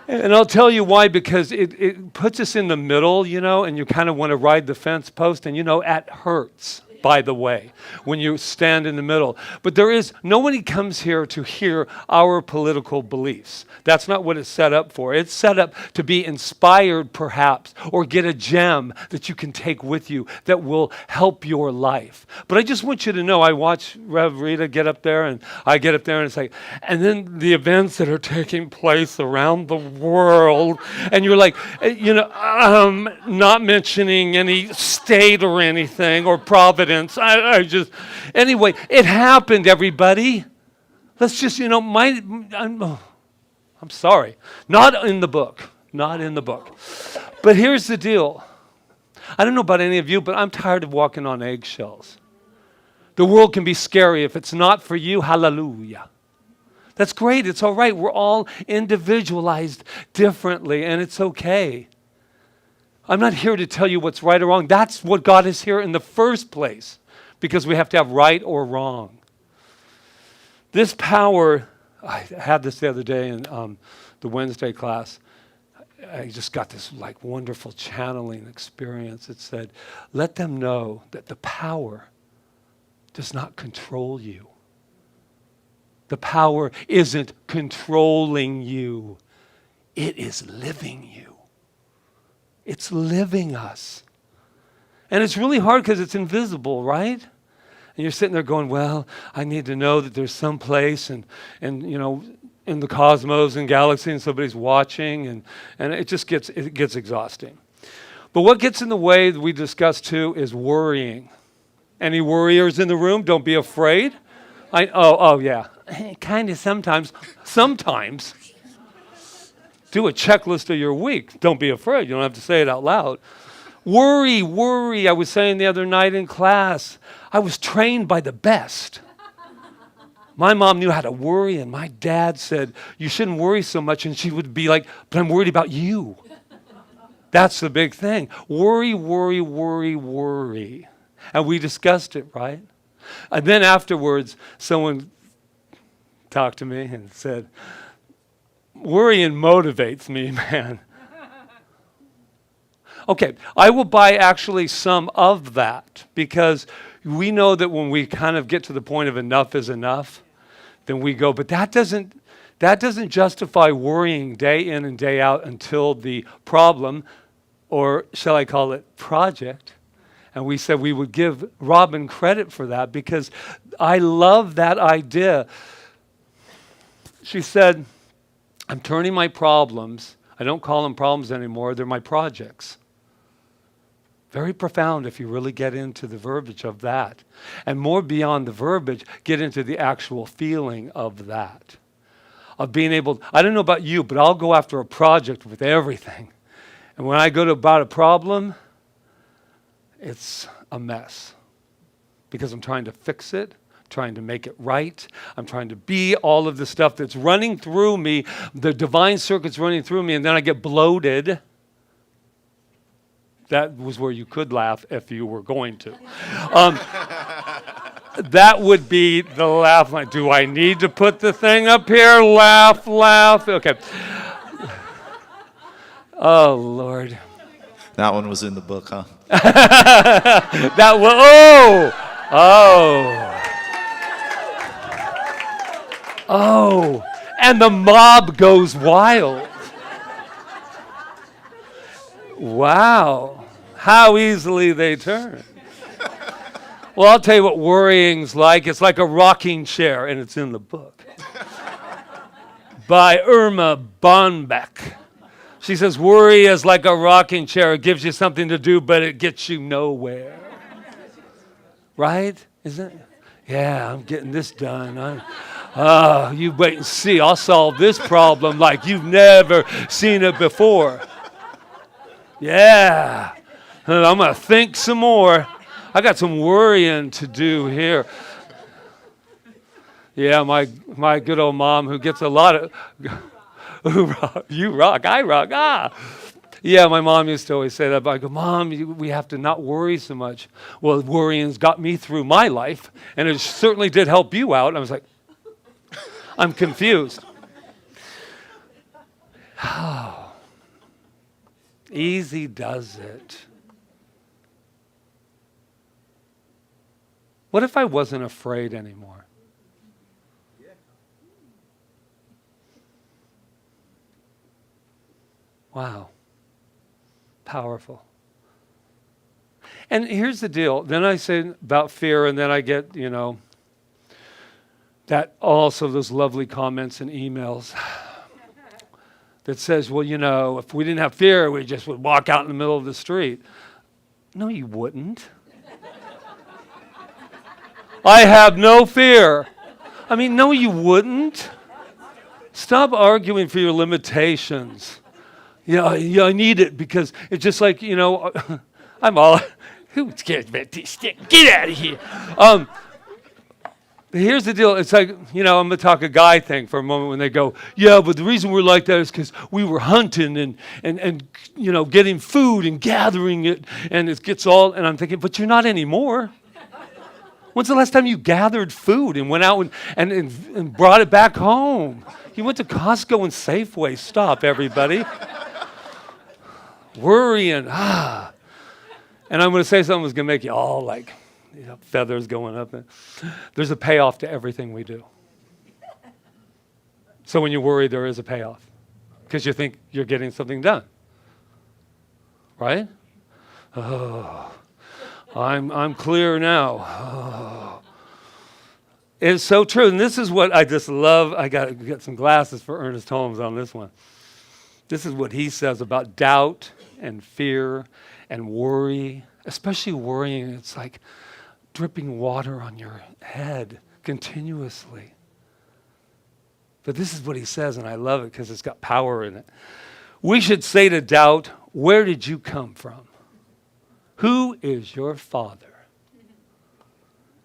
And I'll tell you why, because it puts us in the middle, and you kind of want to ride the fence post, and it hurts. By the way, when you stand in the middle. But nobody comes here to hear our political beliefs. That's not what it's set up for. It's set up to be inspired, perhaps, or get a gem that you can take with you that will help your life. But I just want you to know, I watch Rev Rita get up there, and I get up there, and it's like, and then the events that are taking place around the world, and you're like, not mentioning any state or anything, or providence. Anyway, it happened, everybody. Let's just, I'm sorry. Not in the book. Not in the book. But here's the deal. I don't know about any of you, but I'm tired of walking on eggshells. The world can be scary. If it's not for you, hallelujah. That's great. It's all right. We're all individualized differently, and it's okay. I'm not here to tell you what's right or wrong. That's what God is here in the first place, because we have to have right or wrong. This power, I had this the other day in the Wednesday class. I just got this wonderful channeling experience. It said, let them know that the power does not control you. The power isn't controlling you. It is living you. It's living us. And it's really hard because it's invisible, right? And you're sitting there going, well, I need to know that there's some place and in the cosmos and galaxy and somebody's watching, and it just gets exhausting. But what gets in the way that we discussed too is worrying. Any worriers in the room? Don't be afraid. Yeah. Kind of sometimes. Sometimes. Do a checklist of your week. Don't be afraid. You don't have to say it out loud. Worry. I was saying the other night in class, I was trained by the best. My mom knew how to worry, and my dad said, you shouldn't worry so much. And she would be like, but I'm worried about you. That's the big thing. Worry. And we discussed it, right? And then afterwards, someone talked to me and said, worrying motivates me, man. Okay, I will buy actually some of that, because we know that when we kind of get to the point of enough is enough, then we go, but that doesn't justify worrying day in and day out until the problem, or shall I call it project. And we said we would give Robin credit for that, because I love that idea. She said, I'm turning my problems, I don't call them problems anymore, they're my projects. Very profound if you really get into the verbiage of that. And more beyond the verbiage, get into the actual feeling of that. Of being able, I don't know about you, but I'll go after a project with everything. And when I go to about a problem, it's a mess. Because I'm trying to fix it, trying to make it right. I'm trying to be all of the stuff that's running through me, the divine circuit's running through me, and then I get bloated. That was where you could laugh if you were going to. That would be the laugh line. Do I need to put the thing up here? Laugh, laugh. Okay. Oh, Lord. That one was in the book, huh? That was, oh, and the mob goes wild. Wow, how easily they turn. Well, I'll tell you what worrying's like. It's like a rocking chair, and it's in the book. By Irma Bonbeck. She says, worry is like a rocking chair. It gives you something to do, but it gets you nowhere. Right? Isn't it? Yeah, I'm getting this done. You wait and see. I'll solve this problem like you've never seen it before. Yeah. I'm going to think some more. I got some worrying to do here. Yeah, my good old mom who gets a lot of, you rock, I rock, Yeah, my mom used to always say that, but I go, Mom, we have to not worry so much. Well, worrying's got me through my life, and it certainly did help you out. And I was like, I'm confused. Easy does it. What if I wasn't afraid anymore? Wow. Powerful. And here's the deal. Then I say about fear, and then I get, that also those lovely comments and emails that says, well, if we didn't have fear, we just would walk out in the middle of the street. No, you wouldn't. I have no fear. I mean, no, you wouldn't. Stop arguing for your limitations. Yeah, I need it because it's just like, I'm all, who cares about this thing? Get out of here. But here's the deal. It's like, I'm going to talk a guy thing for a moment when they go, yeah, but the reason we're like that is because we were hunting and getting food and gathering it, and it gets all, and I'm thinking, but you're not anymore. When's the last time you gathered food and went out and brought it back home? You went to Costco and Safeway. Stop, everybody. Worrying, And I'm going to say something that's going to make you all like, feathers going up. There's a payoff to everything we do. So when you worry, there is a payoff because you think you're getting something done. Right? Oh, I'm clear now. Oh. It's so true. And this is what I just love. I got to get some glasses for Ernest Holmes on this one. This is what he says about doubt and fear and worry, especially worrying. It's like dripping water on your head continuously. But this is what he says, and I love it because it's got power in it. We should say to doubt, where did you come from? Who is your father?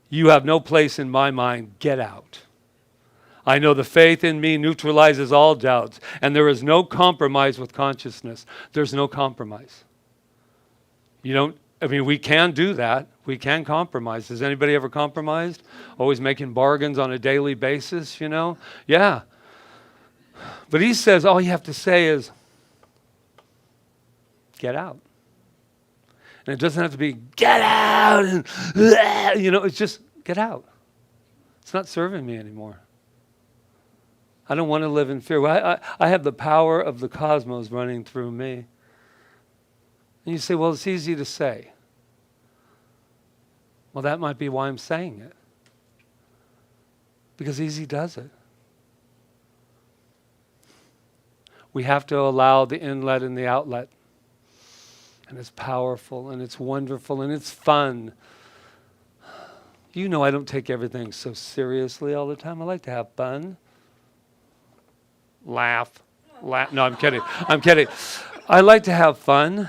You have no place in my mind. Get out. I know the faith in me neutralizes all doubts, and there is no compromise with consciousness. There's no compromise. We can do that. We can compromise. Has anybody ever compromised? Always making bargains on a daily basis, Yeah. But he says all you have to say is, get out. And it doesn't have to be, get out, and, it's just, get out. It's not serving me anymore. I don't want to live in fear. I have the power of the cosmos running through me. And you say, well, it's easy to say. Well, that might be why I'm saying it. Because easy does it. We have to allow the inlet and the outlet. and it's powerful, and it's wonderful, and it's fun. You know I don't take everything so seriously all the time. I like to have fun. Laugh. No, I'm kidding. I'm kidding. I like to have fun.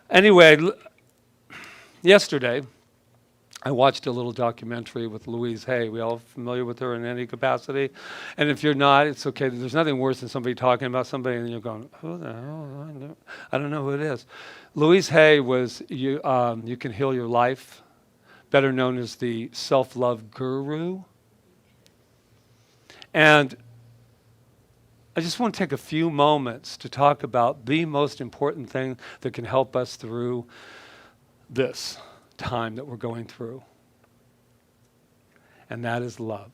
Anyway, yesterday, I watched a little documentary with Louise Hay. We all familiar with her in any capacity? And if you're not, it's okay. There's nothing worse than somebody talking about somebody and you're going, who the hell? I don't know who it is. Louise Hay was You Can Heal Your Life, better known as the self-love guru. And I just want to take a few moments to talk about the most important thing that can help us through this time that we're going through. And that is love.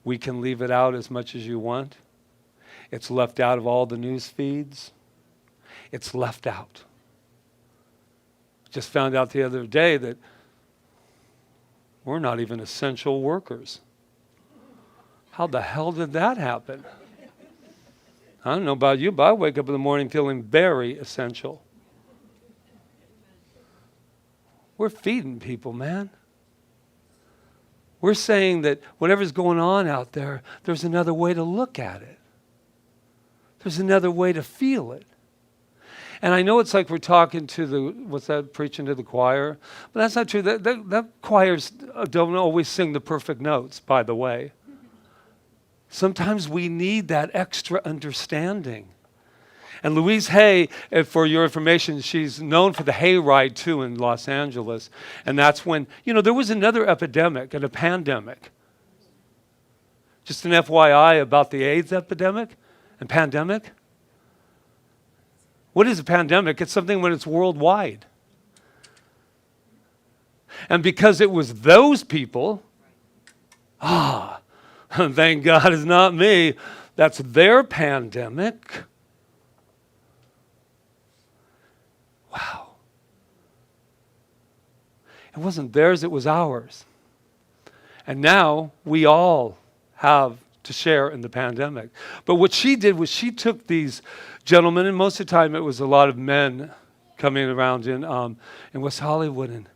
We can leave it out as much as you want. It's left out of all the news feeds. It's left out. Just found out the other day that we're not even essential workers. How the hell did that happen? I don't know about you, but I wake up in the morning feeling very essential. We're feeding people, man. We're saying that whatever's going on out there, there's another way to look at it. There's another way to feel it. And I know it's like we're talking to preaching to the choir, but that's not true. That choirs don't always sing the perfect notes, by the way. Sometimes we need that extra understanding. And Louise Hay, for your information, she's known for the hayride too in Los Angeles. And that's when, there was another epidemic and a pandemic. Just an FYI about the AIDS epidemic and pandemic. What is a pandemic? It's something when it's worldwide. And because it was those people, thank God it's not me, that's their pandemic. Wow. It wasn't theirs, it was ours. And now we all have to share in the pandemic. But what she did was she took these gentlemen, and most of the time it was a lot of men coming around in West Hollywood, and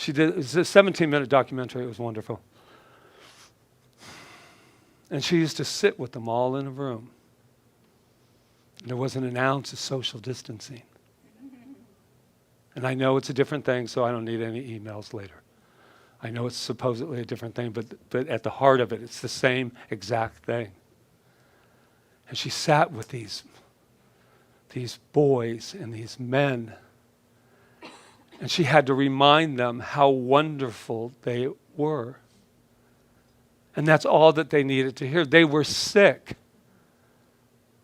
it was a 17-minute documentary. It was wonderful. And she used to sit with them all in a room. There wasn't an ounce of social distancing. And I know it's a different thing, so I don't need any emails later. I know it's supposedly a different thing, but at the heart of it, it's the same exact thing. And she sat with these boys and these men, and she had to remind them how wonderful they were. And that's all that they needed to hear. They were sick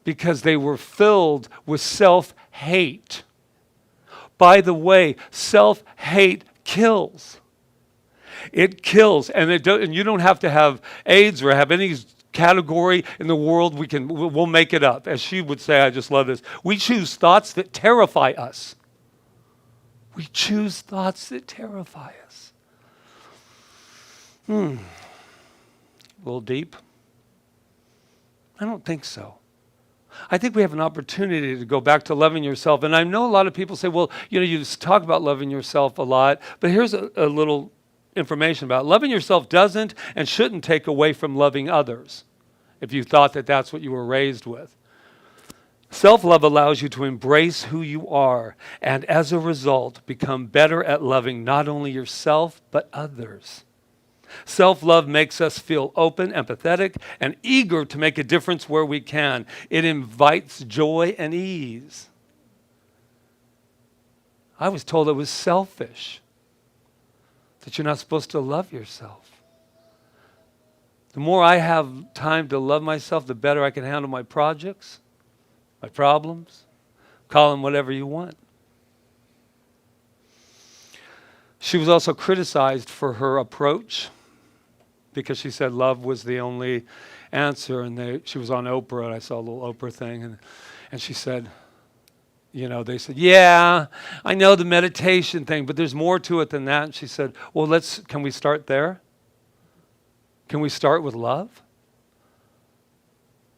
because they were filled with self-hate. By the way, self-hate kills. It kills, and you don't have to have AIDS or have any category in the world. We'll make it up. As she would say, I just love this. We choose thoughts that terrify us. We choose thoughts that terrify us. A little deep? I don't think so. I think we have an opportunity to go back to loving yourself. And I know a lot of people say, well, you just talk about loving yourself a lot. But here's a little information about it. Loving yourself doesn't and shouldn't take away from loving others, if you thought that that's what you were raised with. Self-love allows you to embrace who you are and as a result become better at loving not only yourself but others. Self-love makes us feel open, empathetic, and eager to make a difference where we can. It invites joy and ease. I was told it was selfish, that you're not supposed to love yourself. The more I have time to love myself, the better I can handle my projects, my problems. Call them whatever you want. She was also criticized for her approach because she said love was the only answer. And she was on Oprah, and I saw a little Oprah thing, and she said, they said, yeah, I know the meditation thing, but there's more to it than that. And she said, well, can we start there? Can we start with love?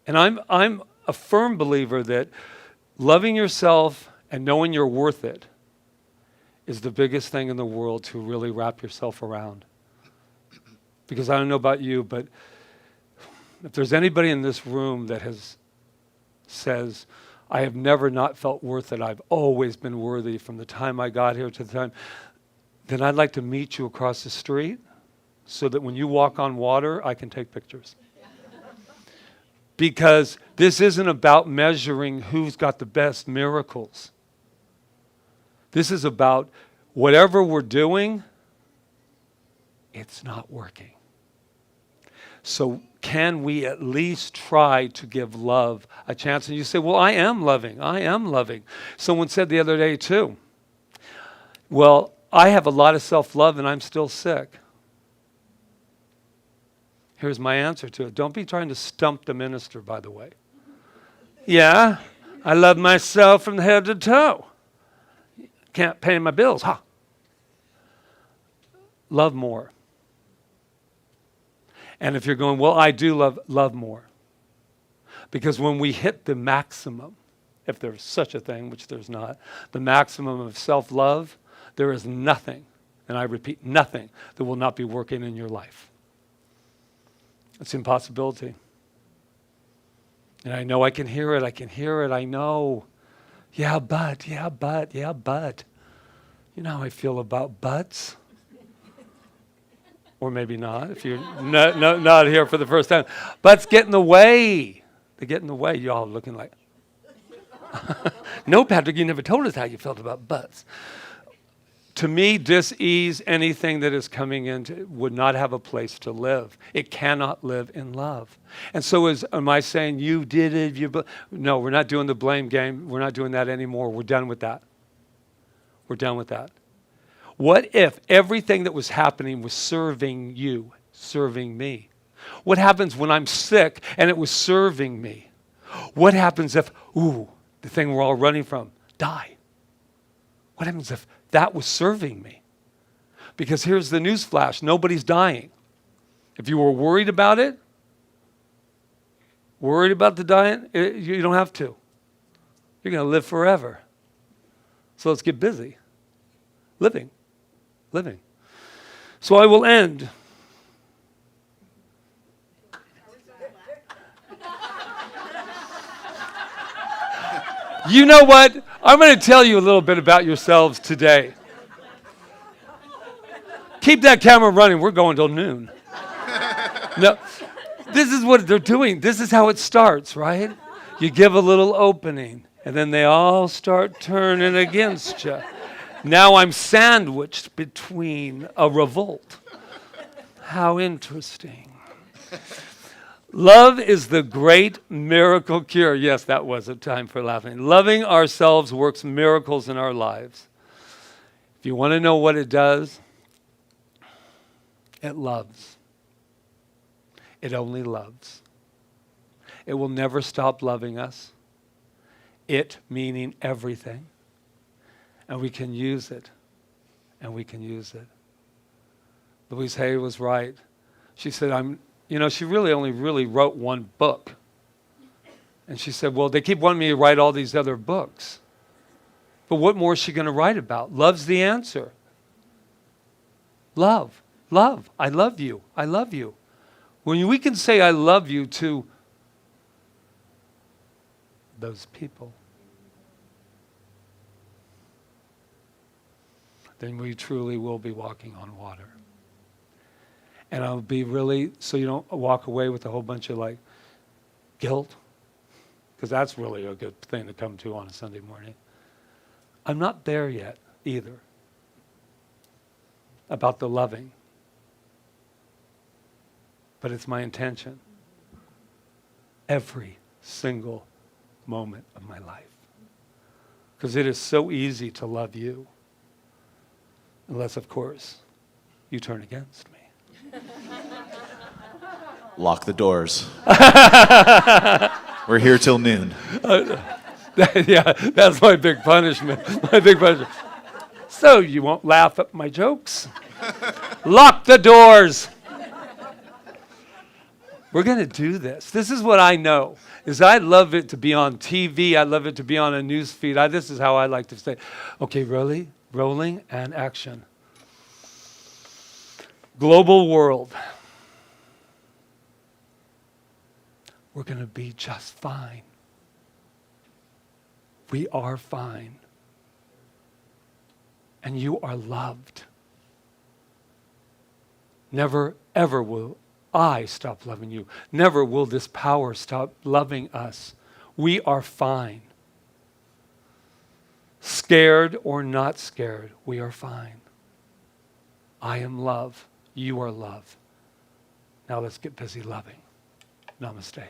And I'm a firm believer that Loving yourself and knowing you're worth it is the biggest thing in the world to really wrap yourself around. Because I don't know about you, but if there's anybody in this room that says, I have never not felt worth it, I've always been worthy from the time I got here to the time, then I'd like to meet you across the street so that when you walk on water, I can take pictures. Because this isn't about measuring who's got the best miracles. This is about whatever we're doing, it's not working. So can we at least try to give love a chance? And you say, well, I am loving. I am loving. Someone said the other day too, well, I have a lot of self-love and I'm still sick. Here's my answer to it. Don't be trying to stump the minister, by the way. Yeah, I love myself from head to toe. Can't pay my bills, huh? Love more. And if you're going, well, I do love more. Because when we hit the maximum, if there's such a thing, which there's not, the maximum of self-love, there is nothing, and I repeat, nothing that will not be working in your life. It's an impossibility. And I know I can hear it, I know. Yeah, but. You know how I feel about butts? Or maybe not, if you're not here for the first time. Butts get in the way. They get in the way. Y'all looking like, no, Patrick, you never told us how you felt about butts. To me, dis-ease, anything that is coming in would not have a place to live. It cannot live in love. And so am I saying you did it? No, we're not doing the blame game. We're not doing that anymore. We're done with that. We're done with that. What if everything that was happening was serving you, serving me? What happens when I'm sick and it was serving me? What happens if, the thing we're all running from, die? What happens if that was serving me? Because here's the news flash, nobody's dying. If you were worried about it, worried about the dying, you don't have to. You're going to live forever. So let's get busy. Living. So I will end. You know what? I'm going to tell you a little bit about yourselves today. Keep that camera running. We're going till noon. No, this is what they're doing. This is how it starts, right? You give a little opening, and then they all start turning against you. Now I'm sandwiched between a revolt. How interesting. Love is the great miracle cure. Yes, that was a time for laughing. Loving ourselves works miracles in our lives. If you want to know what it does, it loves. It only loves. It will never stop loving us. It meaning everything. And we can use it. Louise Hay was right. She said, she really only wrote one book. And she said, well, they keep wanting me to write all these other books. But what more is she going to write about? Love's the answer. Love. I love you. When we can say I love you to those people, then we truly will be walking on water. And I'll be really, so you don't walk away with a whole bunch of guilt, because that's really a good thing to come to on a Sunday morning. I'm not there yet either about the loving, but it's my intention every single moment of my life. Because it is so easy to love you, unless, of course, you turn against me. Lock the doors. We're here till noon. Yeah, that's my big punishment. So you won't laugh at my jokes? Lock the doors. We're going to do this. This is what I know, is I love it to be on TV. I love it to be on a news feed. This is how I like to say, okay, rolling and action. Global world. We're going to be just fine. We are fine. And you are loved. Never, ever will I stop loving you. Never will this power stop loving us. We are fine. Scared or not scared, we are fine. I am love. You are love. Now let's get busy loving. Namaste.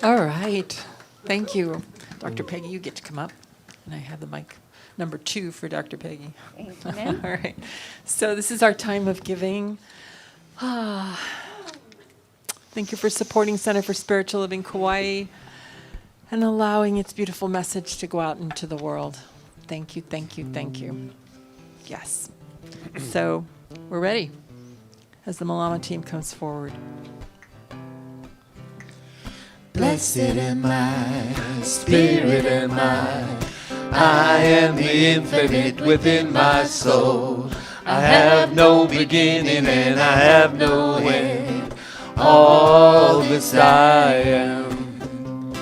All right. Thank you. Dr. Peggy, you get to come up. And I have the mic number 2 for Dr. Peggy. Amen. All right. So this is our time of giving. Thank you for supporting Center for Spiritual Living Kauai and allowing its beautiful message to go out into the world. Thank you, thank you, thank you. Yes. So we're ready as the Malama team comes forward. Blessed am I, Spirit am I am the infinite within my soul. I have no beginning and I have no end. All this I am.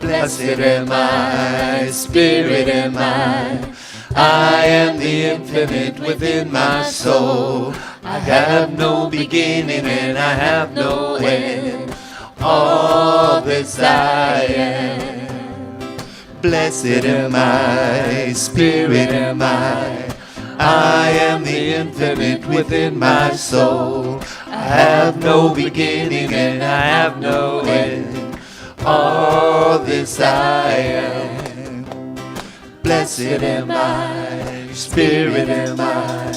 Blessed am I, Spirit am I am the infinite within my soul. I have no beginning and I have no end. All this I am. Blessed am I, Spirit am I am the infinite within my soul. I have no beginning and I have no end. All this I am. Blessed am I, Spirit am I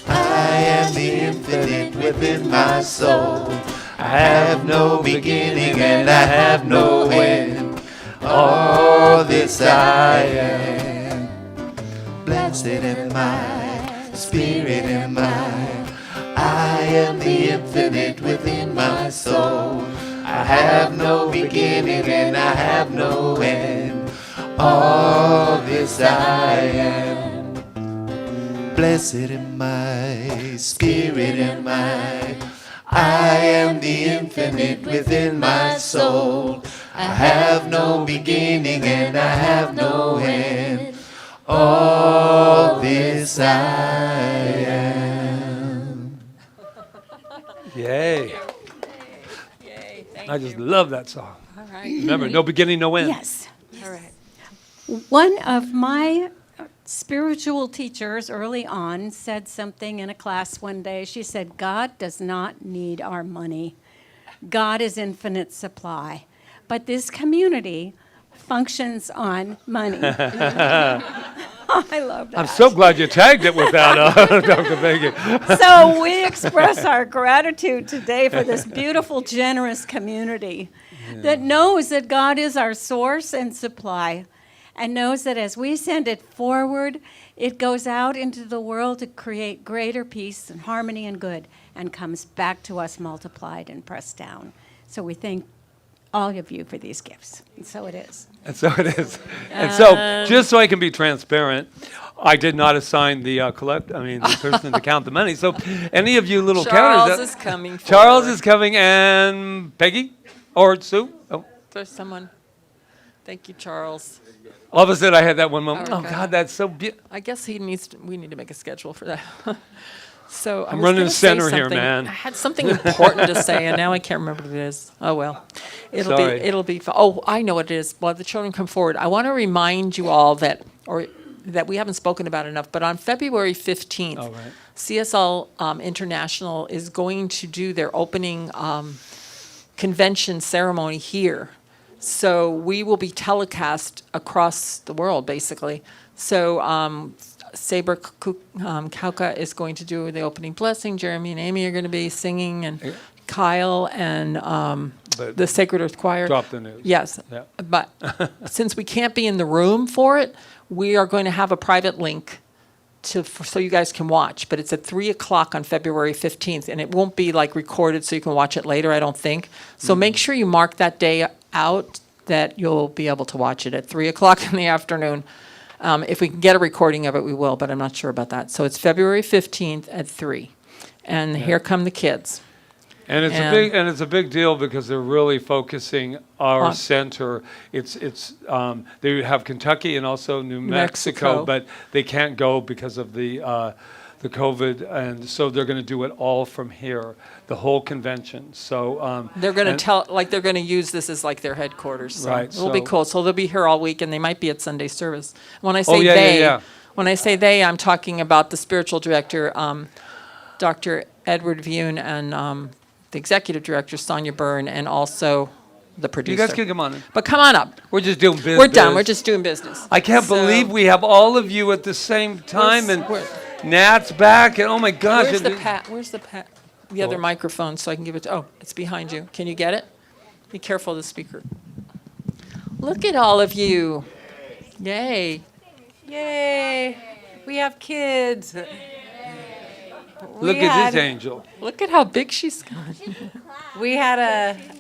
am the infinite within my soul. I have no beginning and I have no end. All this I am. Blessed am I, Spirit am I am the infinite within my soul. I have no beginning and I have no end. All this I am. Blessed am I, Spirit am I am the infinite within my soul. I have no beginning and I have no end. All this I am. Yay. Yay, thank I just love that song. All right. Remember, no beginning, no end. Yes. All right. One of my spiritual teachers early on said something in a class one day. She said, God does not need our money. God is infinite supply. But this community functions on money. I love that. I'm so glad you tagged it with that, Dr. Peggy. So we express our gratitude today for this beautiful, generous community that knows that God is our source and supply, and knows that as we send it forward, it goes out into the world to create greater peace and harmony and good, and comes back to us multiplied and pressed down. So we thank all of you for these gifts. And so it is. And so it is. And so, just so I can be transparent, I did not assign the the person to count the money. So, any of you little Charles counters. is coming Charles forward. is coming, and Peggy or Sue. Oh. There's someone. Thank you, Charles. All of a sudden, I had that one moment. Okay. Oh God, that's so beautiful. I guess we need to make a schedule for that. So I'm was running gonna the say center here, something. man. I had something important to say, and now I can't remember what it is. Oh well, Sorry. it'll be. Oh, I know what it is. While the children come forward, I want to remind you all that we haven't spoken about enough. But on February 15th, Oh, right. CSL International is going to do their opening convention ceremony here. So we will be telecast across the world, basically. So Saber Kauka is going to do the opening blessing. Jeremy and Amy are going to be singing, and Kyle and the Sacred Earth Choir. Drop the news. Yes. Yeah. But since we can't be in the room for it, we are going to have a private link so you guys can watch. But it's at 3 o'clock on February 15th, and it won't be like recorded so you can watch it later, I don't think. So make sure you mark that day out that you'll be able to watch it at 3 o'clock in the afternoon. If we can get a recording of it, we will, but I'm not sure about that. So it's February 15th at 3. And here come the kids. And it's a big deal because they're really focusing our center. They have Kentucky and also New Mexico, but they can't go because of the COVID, and so they're going to do it all from here, the whole convention. So they're going to they're going to use this as like their headquarters. So right, it'll be cool. So they'll be here all week, and they might be at Sunday service. When I say when I say they, I'm talking about the spiritual director, Dr. Edward Vune, and the executive director, Sonia Byrne, and also the producer. You guys can come on in. But come on up. We're just doing business. We're done. We're just doing business. I can't believe we have all of you at the same time, and Nat's back, and oh my gosh. Where's the other microphone so I can give it to, it's behind you. Can you get it? Be careful of the speaker. Look at all of you. Yay. Yay. We have kids. Look at this angel. Look at how big she's got. We had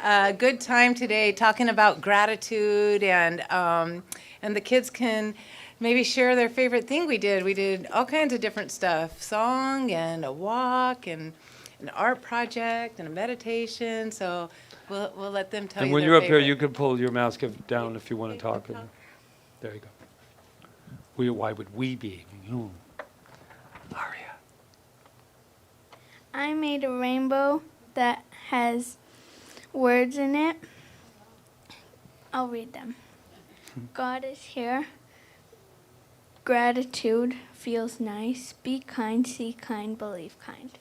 a good time today talking about gratitude, and the kids can maybe share their favorite thing we did. We did all kinds of different stuff, song and a walk and an art project and a meditation. So we'll let them tell you. And when you're up here, you can pull your mask down if you want to talk. There you go. Why would we be? Aria. I made a rainbow that has words in it. I'll read them. God is here. Gratitude feels nice. Be kind, see kind, believe kind.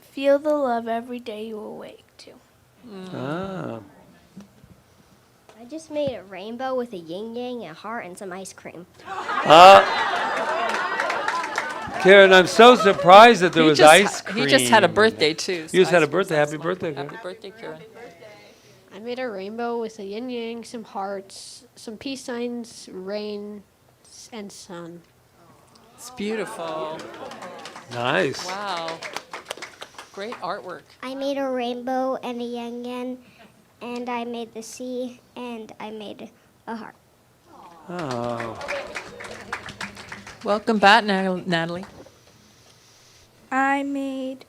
Feel the love every day you awake to. I just made a rainbow with a yin-yang, a heart, and some ice cream. Karen, I'm so surprised that there was ice cream. He just had a birthday, too. You just had a birthday. Happy birthday, Karen. Happy birthday, Karen. I made a rainbow with a yin-yang, some hearts, some peace signs, rain, and sun. It's beautiful. Nice. Wow. Great artwork. I made a rainbow and a yin-yang, and I made the sea, and I made a heart. Oh. Welcome back, Natalie. I made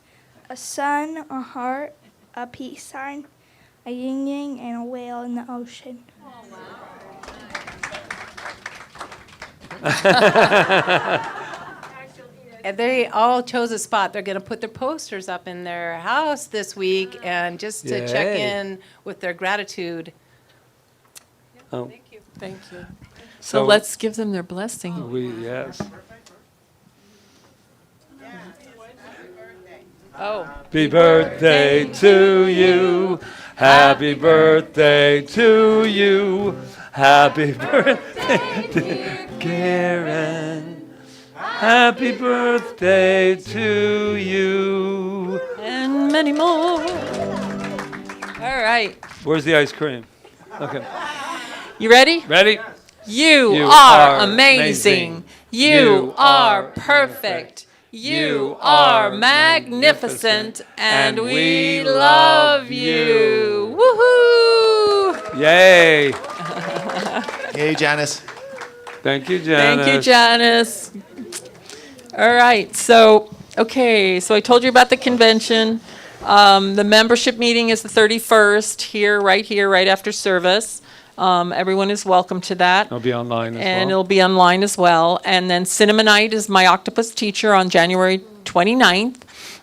a sun, a heart, a peace sign, a yin-yang, and a whale in the ocean. And they all chose a spot. They're going to put their posters up in their house this week, and just to check in with their gratitude. Oh. Thank you. Thank you. So let's give them their blessing. Yes. Happy birthday to you. Happy birthday to you. Happy birthday, dear Karen. Happy birthday to you. And many more. All right. Where's the ice cream? Okay. You ready? Ready? You are amazing. You are perfect. You are magnificent. And we love you. Woohoo! Yay. Yay, Janice. Thank you, Janice. Thank you, Janice. All right. So I told you about the convention. The membership meeting is the 31st here, right after service. Everyone is welcome to that. It'll be online as well. And it'll be online as well. And then Cinema Night is my octopus teacher on January 29th.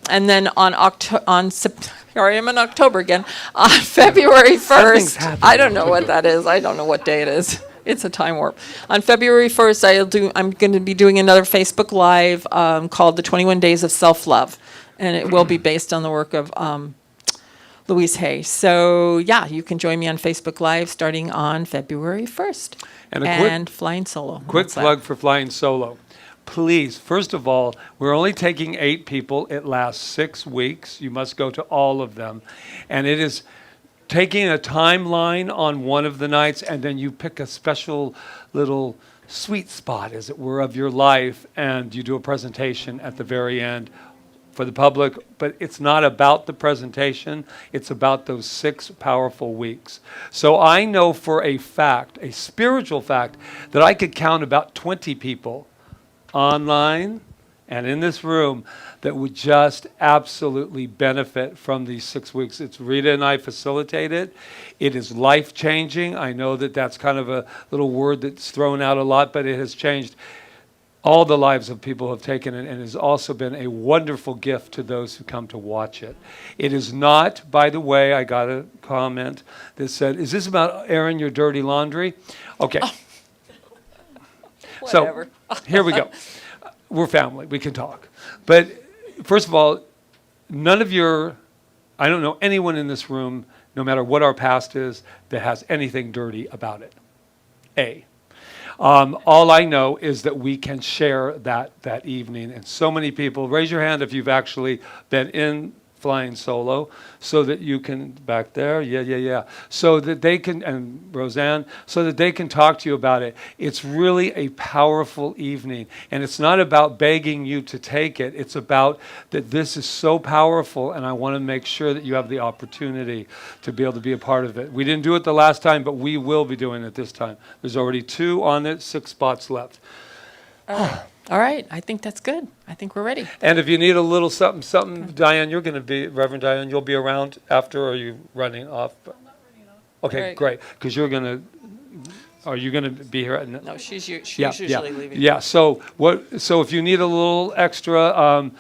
And then here I am in October again. On February 1st. I don't know what that is. I don't know what day it is. It's a time warp. On February 1st, I'm going to be doing another Facebook Live called The 21 Days of Self-Love. And it will be based on the work of Louise Hay. So, you can join me on Facebook Live starting on February 1st. And Flying Solo. Quick plug for Flying Solo. Please, first of all, we're only taking 8 people. It lasts 6 weeks. You must go to all of them. And it is taking a timeline on one of the nights, and then you pick a special little sweet spot, as it were, of your life, and you do a presentation at the very end for the public. But it's not about the presentation. It's about those 6 powerful weeks. So I know for a fact, a spiritual fact, that I could count about 20 people online and in this room that would just absolutely benefit from these 6 weeks. It's Rita and I facilitate it. It is life-changing. I know that that's kind of a little word that's thrown out a lot, but it has changed all the lives of people who have taken it, and has also been a wonderful gift to those who come to watch it. It is not, by the way, I got a comment that said, is this about airing your dirty laundry? Okay. Whatever. So here we go. We're family. We can talk. But first of all, I don't know anyone in this room, no matter what our past is, that has anything dirty about it. All I know is that we can share that evening. And so many people, raise your hand if you've actually been in flying solo, so that you can, back there, so that they can, and Roseanne, so that they can talk to you about it. It's really a powerful evening, and it's not about begging you to take it. It's about that this is so powerful, and I want to make sure that you have the opportunity to be able to be a part of it. We didn't do it the last time, but we will be doing it this time. There's already 2 on it, 6 spots left. All right, I think that's good. I think we're ready. And if you need a little something, Diane, you're going to be, Reverend Diane, you'll be around after, or are you running off? I'm not running off. Okay, Right. great. Because you're going to, are you going to be here? No, she's usually leaving. Yeah, so if you need a little extra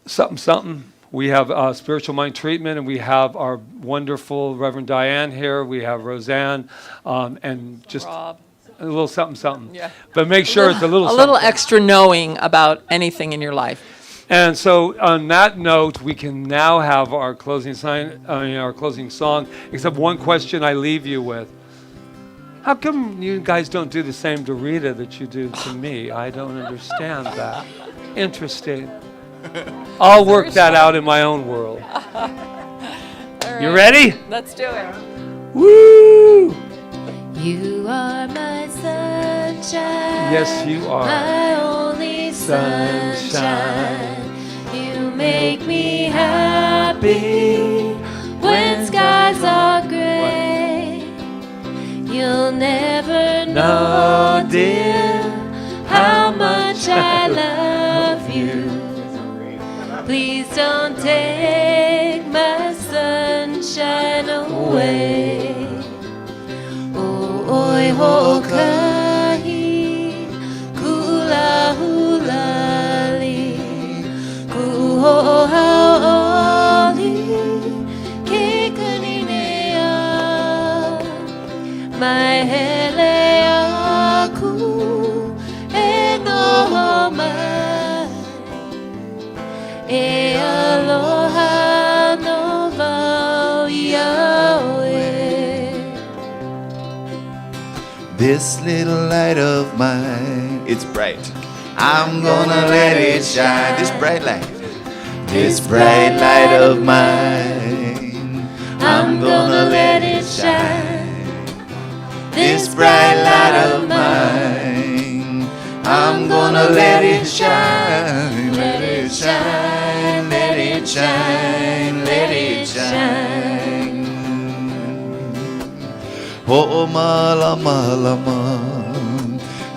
something, we have spiritual mind treatment, and we have our wonderful Reverend Diane here. We have Roseanne, and just Rob. a little something. Yeah. But make sure it's a little A something. little extra knowing about anything in your life. And so on that note, we can now have our closing our closing song, except one question I leave you with. How come you guys don't do the same to Rita that you do to me? I don't understand that. Interesting. I'll work that out in my own world. All right. You ready? Let's do it. Woo! You are my sunshine. Yes, you are. My only sunshine. You make me happy when skies are gray. You'll never know, dear, how much I love you. Please don't take my sunshine away. Oi hokahi, kula hulali, kuhohaoli, kekaninea, mai hele aku, e noho mai, e aloha no vau Yahweh. This little light of mine, it's bright. I'm gonna let it shine. This bright light of mine. I'm gonna let it shine. This bright light of mine. I'm gonna let it shine. Let it shine. Let it shine. Let it shine. Oh malama lama,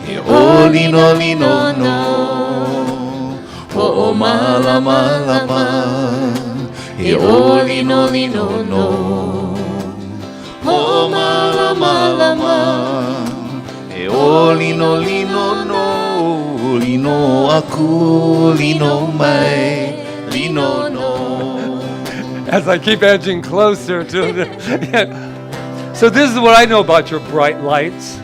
e oli no lino no. Oh malama lama, e oli no lino no. Oh malama lama, e oli no lino no. Lino aku, lino mai, lino no. As I keep edging closer to the... So this is what I know about your bright lights.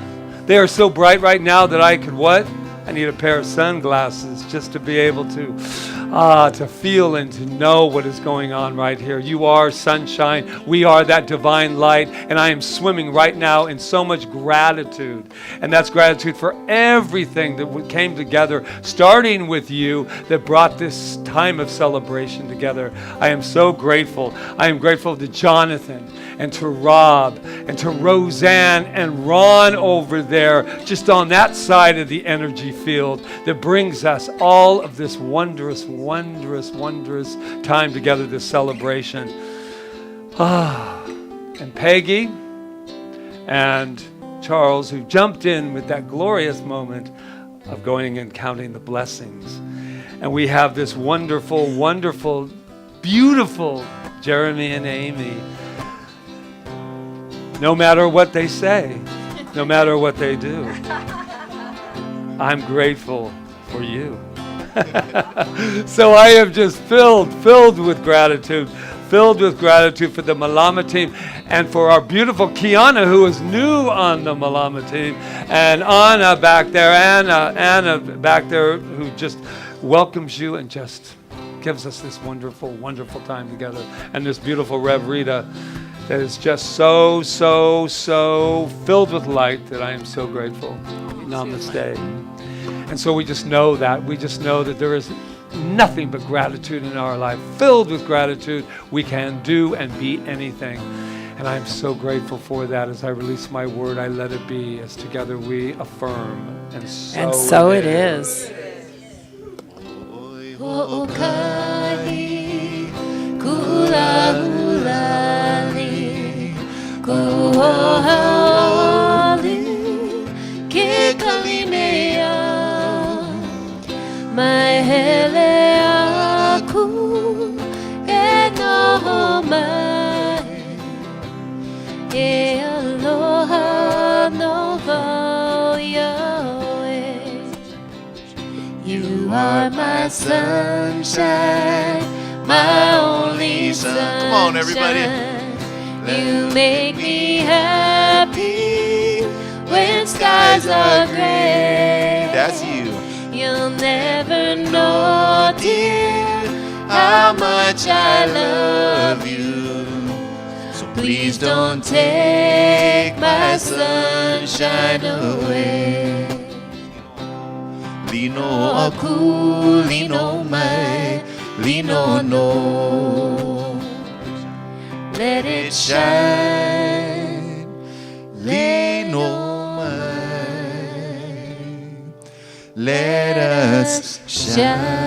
They are so bright right now that I could what? I need a pair of sunglasses just to be able to to feel and to know what is going on right here. You are sunshine. We are that divine light. And I am swimming right now in so much gratitude. And that's gratitude for everything that came together, starting with you, that brought this time of celebration together. I am so grateful. I am grateful to Jonathan and to Rob and to Roseanne and Ron over there, just on that side of the energy field that brings us all of this wondrous, wondrous, wondrous time together, this celebration. And Peggy and Charles, who jumped in with that glorious moment of going and counting the blessings. And we have this wonderful, wonderful, beautiful Jeremy and Amy. No matter what they say, no matter what they do, I'm grateful for you. So I am just filled with gratitude for the Malama team and for our beautiful Kiana, who is new on the Malama team, and Anna back there, Anna back there, who just welcomes you and just gives us this wonderful, wonderful time together, and this beautiful Rev Rita that is just so filled with light that I am so grateful. Namaste. And so we just know that there is nothing but gratitude in our life. Filled with gratitude, we can do and be anything. And I'm so grateful for that. As I release my word, I let it be. As together we affirm. And so it is. Mahele aku e noho mai e aloha no vau Yahweh. You are my sunshine, my only sunshine. Come on, everybody. You make me happy when skies are gray. That's you. You'll never know, dear, how much I love you. So please don't take my sunshine away. Lino aku, lino mai, lino no. Let it shine, Lino mai. Let us shine.